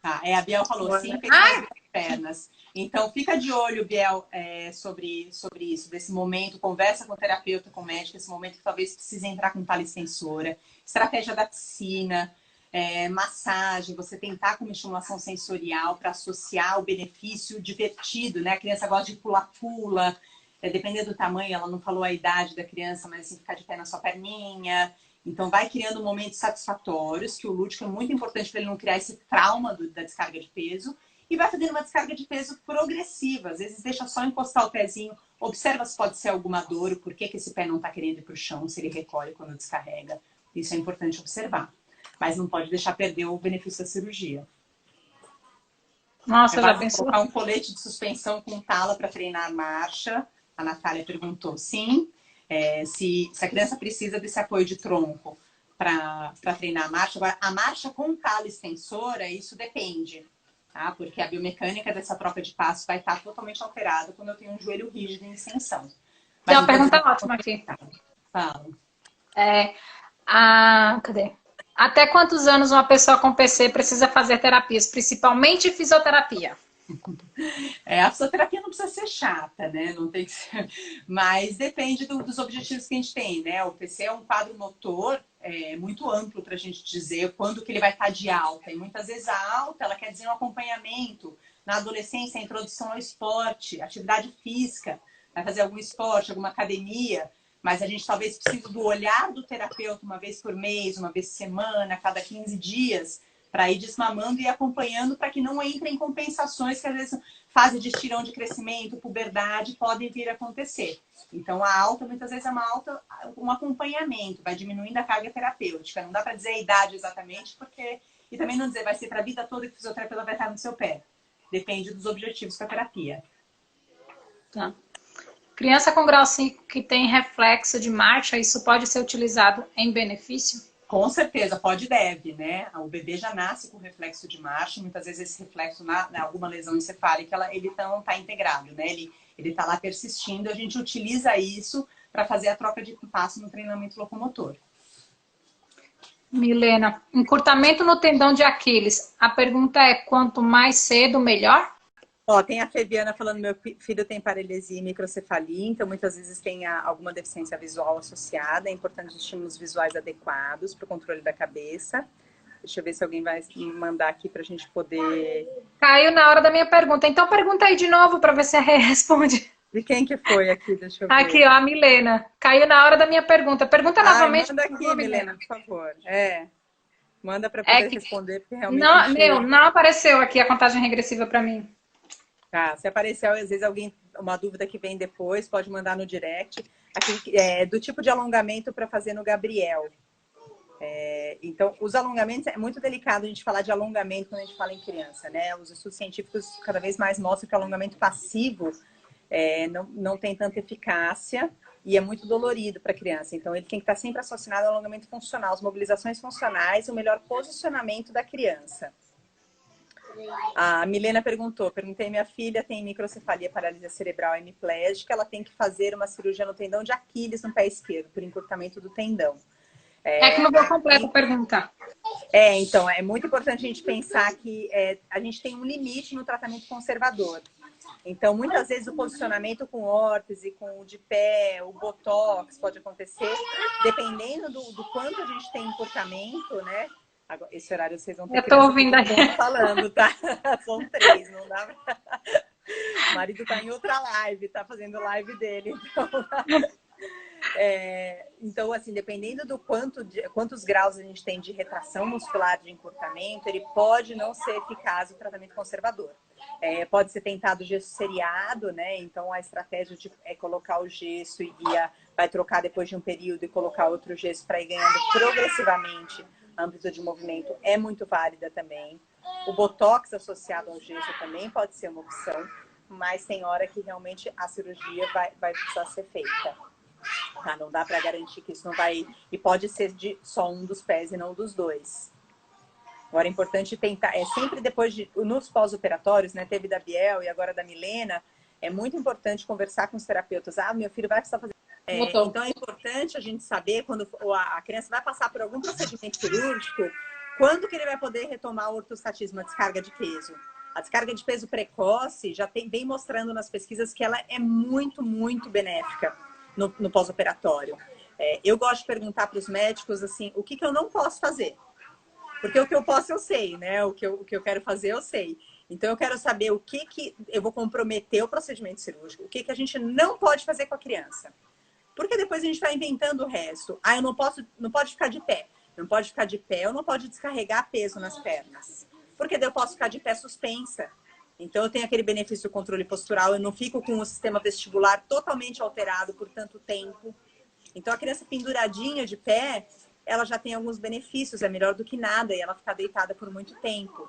Tá, a Biel falou, sim, pequenas pernas. Então, fica de olho, Biel, sobre isso, desse momento. Conversa com o terapeuta, com o médico, esse momento que talvez precise entrar com extensora. Estratégia da piscina, massagem, você tentar com uma estimulação sensorial para associar o benefício divertido, né? A criança gosta de pula-pula, dependendo do tamanho, ela não falou a idade da criança, mas assim, ficar de pé na sua perninha. Então, vai criando momentos satisfatórios, que o lúdico é muito importante para ele não criar esse trauma da descarga de peso. E vai fazendo uma descarga de peso progressiva. Às vezes deixa só encostar o pezinho, observa se pode ser alguma dor, por que esse pé não está querendo ir para o chão, se ele recolhe quando descarrega. Isso é importante observar. Mas não pode deixar perder o benefício da cirurgia. Nossa, já pensou? Colocar um colete de suspensão com tala para treinar a marcha. A Natália perguntou, sim. Se a criança precisa desse apoio de tronco para treinar a marcha. Agora, a marcha com tala extensora, isso depende. Tá? Porque a biomecânica dessa troca de passo vai estar totalmente alterada quando eu tenho um joelho rígido em extensão. Tem uma pergunta ótima aqui. Fala. Cadê? Até quantos anos uma pessoa com PC precisa fazer terapias, principalmente fisioterapia? A fisioterapia não precisa ser chata, né? Não tem que ser... Mas depende dos objetivos que a gente tem, né? O PC é um quadro motor muito amplo para a gente dizer quando que ele vai estar de alta. E muitas vezes a alta, ela quer dizer um acompanhamento. Na adolescência, a introdução ao esporte, atividade física, vai fazer algum esporte, alguma academia. Mas a gente talvez precise do olhar do terapeuta uma vez por mês, uma vez por semana, a cada 15 dias, para ir desmamando e acompanhando para que não entre em compensações que às vezes fase de estirão de crescimento, puberdade, podem vir a acontecer. Então a alta, muitas vezes é um acompanhamento, vai diminuindo a carga terapêutica. Não dá para dizer a idade exatamente, e também não dizer vai ser para a vida toda que o fisioterapeuta vai estar no seu pé. Depende dos objetivos da terapia. Tá. Criança com grau 5 que tem reflexo de marcha, isso pode ser utilizado em benefício? Com certeza, pode e deve, né? O bebê já nasce com reflexo de marcha, muitas vezes esse reflexo na alguma lesão encefálica, ele não está integrado, né? Ele está lá persistindo, a gente utiliza isso para fazer a troca de passo no treinamento locomotor. Milena, encurtamento no tendão de Aquiles. A pergunta é, quanto mais cedo, melhor? Ó, tem a Febiana falando, meu filho tem paralisia e microcefalia, então muitas vezes tem alguma deficiência visual associada. É importante estímulos visuais adequados para o controle da cabeça. Deixa eu ver se alguém vai me mandar aqui para a gente poder... Caiu na hora da minha pergunta. Então pergunta aí de novo para ver se a Rê responde. De quem que foi aqui? Deixa eu ver. Aqui, ó, a Milena. Caiu na hora da minha pergunta. Pergunta novamente. Manda aqui, por favor, Milena, por favor. Manda para É poder que responder, porque realmente... não apareceu aqui a contagem regressiva para mim. Tá, se aparecer, às vezes, uma dúvida que vem depois, pode mandar no direct. Aqui, do tipo de alongamento para fazer no Gabriel. Então, os alongamentos, é muito delicado a gente falar de alongamento quando a gente fala em criança, né? Os estudos científicos cada vez mais mostram que o alongamento passivo não tem tanta eficácia e é muito dolorido para a criança. Então, ele tem que estar sempre associado ao alongamento funcional, as mobilizações funcionais, o melhor posicionamento da criança. A Milena perguntei, minha filha tem microcefalia, paralisia cerebral hemiplégica, ela tem que fazer uma cirurgia no tendão de Aquiles no pé esquerdo, por encurtamento do tendão. Que não veio completa a pergunta. Então, é muito importante a gente pensar que a gente tem um limite no tratamento conservador. Então, muitas vezes o posicionamento com órtese, com o de pé, o botox pode acontecer, dependendo do quanto a gente tem encurtamento, né? Agora, esse horário vocês vão ter eu tô ouvindo aqui falando, tá? São 3, não dá pra... O marido tá em outra live, tá fazendo live dele, então... Então, assim, dependendo do quantos graus a gente tem de retração muscular de encurtamento, ele pode não ser eficaz o tratamento conservador. Pode ser tentado gesso seriado, né? Então, a estratégia é colocar o gesso e vai trocar depois de um período e colocar outro gesso para ir ganhando progressivamente a amplitude de movimento é muito válida também. O botox associado ao gesso também pode ser uma opção, mas tem hora que realmente a cirurgia vai precisar ser feita. Tá? Não dá para garantir que isso não vai... E pode ser de só um dos pés e não dos dois. Agora, é importante tentar... sempre depois nos pós-operatórios, né? Teve da Biel e agora da Milena. É muito importante conversar com os terapeutas. Meu filho vai precisar fazer... Então, é importante a gente saber quando a criança vai passar por algum procedimento cirúrgico, quando que ele vai poder retomar o ortostatismo, a descarga de peso. A descarga de peso precoce já vem mostrando nas pesquisas que ela é muito, muito benéfica no pós-operatório. Eu gosto de perguntar para os médicos assim, o que eu não posso fazer. Porque o que eu posso eu sei, né? O que eu quero fazer eu sei. Então eu quero saber o que eu vou comprometer o procedimento cirúrgico, o que a gente não pode fazer com a criança. Porque depois a gente vai inventando o resto. Eu não pode ficar de pé. Não pode ficar de pé ou não pode descarregar peso nas pernas. Porque daí eu posso ficar de pé suspensa. Então eu tenho aquele benefício do controle postural, eu não fico com o sistema vestibular totalmente alterado por tanto tempo. Então a criança penduradinha de pé, ela já tem alguns benefícios, é melhor do que nada, e ela ficar deitada por muito tempo.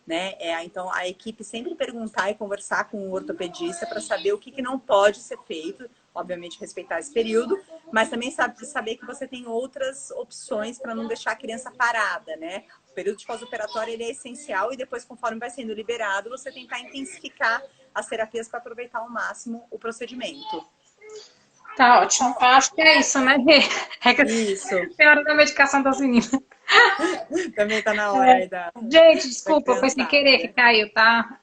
Né? Então a equipe sempre perguntar e conversar com o ortopedista para saber o que não pode ser feito, obviamente respeitar esse período, mas também saber que você tem outras opções para não deixar a criança parada, né? O período de pós-operatório ele é essencial e depois, conforme vai sendo liberado, você tentar intensificar as terapias para aproveitar ao máximo o procedimento. Tá ótimo. Eu acho que é isso, né? Isso. É hora da medicação das meninas. Também tá na hora aí da... Gente, desculpa, foi sem querer que caiu, tá?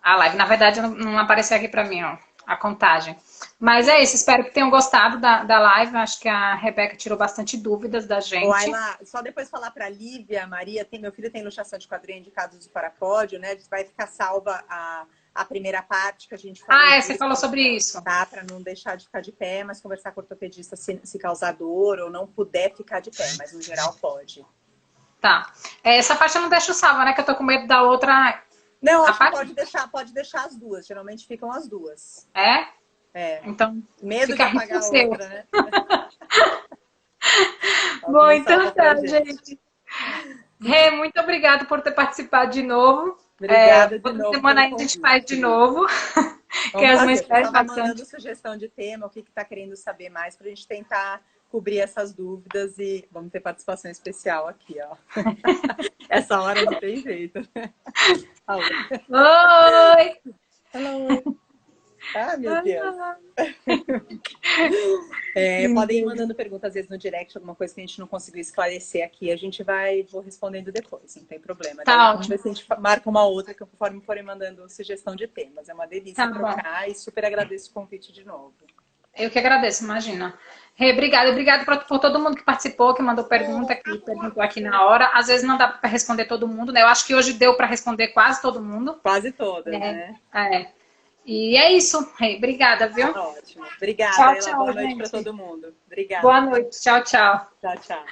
A live. Na verdade, não apareceu aqui pra mim, ó, a contagem. Mas é isso, espero que tenham gostado da live. Acho que a Rebeca tirou bastante dúvidas da gente. Ô, Ayla, só depois falar pra Lívia, Maria, meu filho tem luxação de quadril indicados do parapódio, né? Vai ficar salva a primeira parte que a gente falou. Você falou sobre isso. Tá, para não deixar de ficar de pé, mas conversar com o ortopedista se causar dor ou não puder ficar de pé, mas no geral pode. Tá. Essa parte eu não deixo salva, né? Que eu tô com medo da outra. Não, acho que pode deixar as duas. Geralmente ficam as duas. Então, medo de apagar a outra, né? Bom, então tá, gente. Rê, muito obrigada por ter participado de novo. Obrigada de novo. Semana aí a gente faz de novo. Que as mães pedem bastante. Mandando sugestão de tema, o que está querendo saber mais, para a gente tentar cobrir essas dúvidas e vamos ter participação especial aqui, ó. Essa hora não tem jeito. Oi! Hello. Ah, meu Deus. Podem ir mandando perguntas, às vezes, no direct, alguma coisa que a gente não conseguiu esclarecer aqui. Vou respondendo depois, não tem problema. Tá Daí, ótimo. vamos ver se a gente marca uma outra, que conforme forem mandando sugestão de temas. É uma delícia Tá bom. trocar e super agradeço o convite de novo. Eu que agradeço, imagina. Rê, obrigada por todo mundo que participou, que mandou pergunta, que perguntou aqui na hora. Às vezes não dá para responder todo mundo, né? Eu acho que hoje deu para responder quase todo mundo. Quase todas, né? E é isso, Rê. Obrigada, viu? Ótimo. Obrigada, Tchau, Ela. tchau, Boa noite gente. para todo mundo. Obrigada. Boa noite. Tchau, tchau. Tchau, tchau.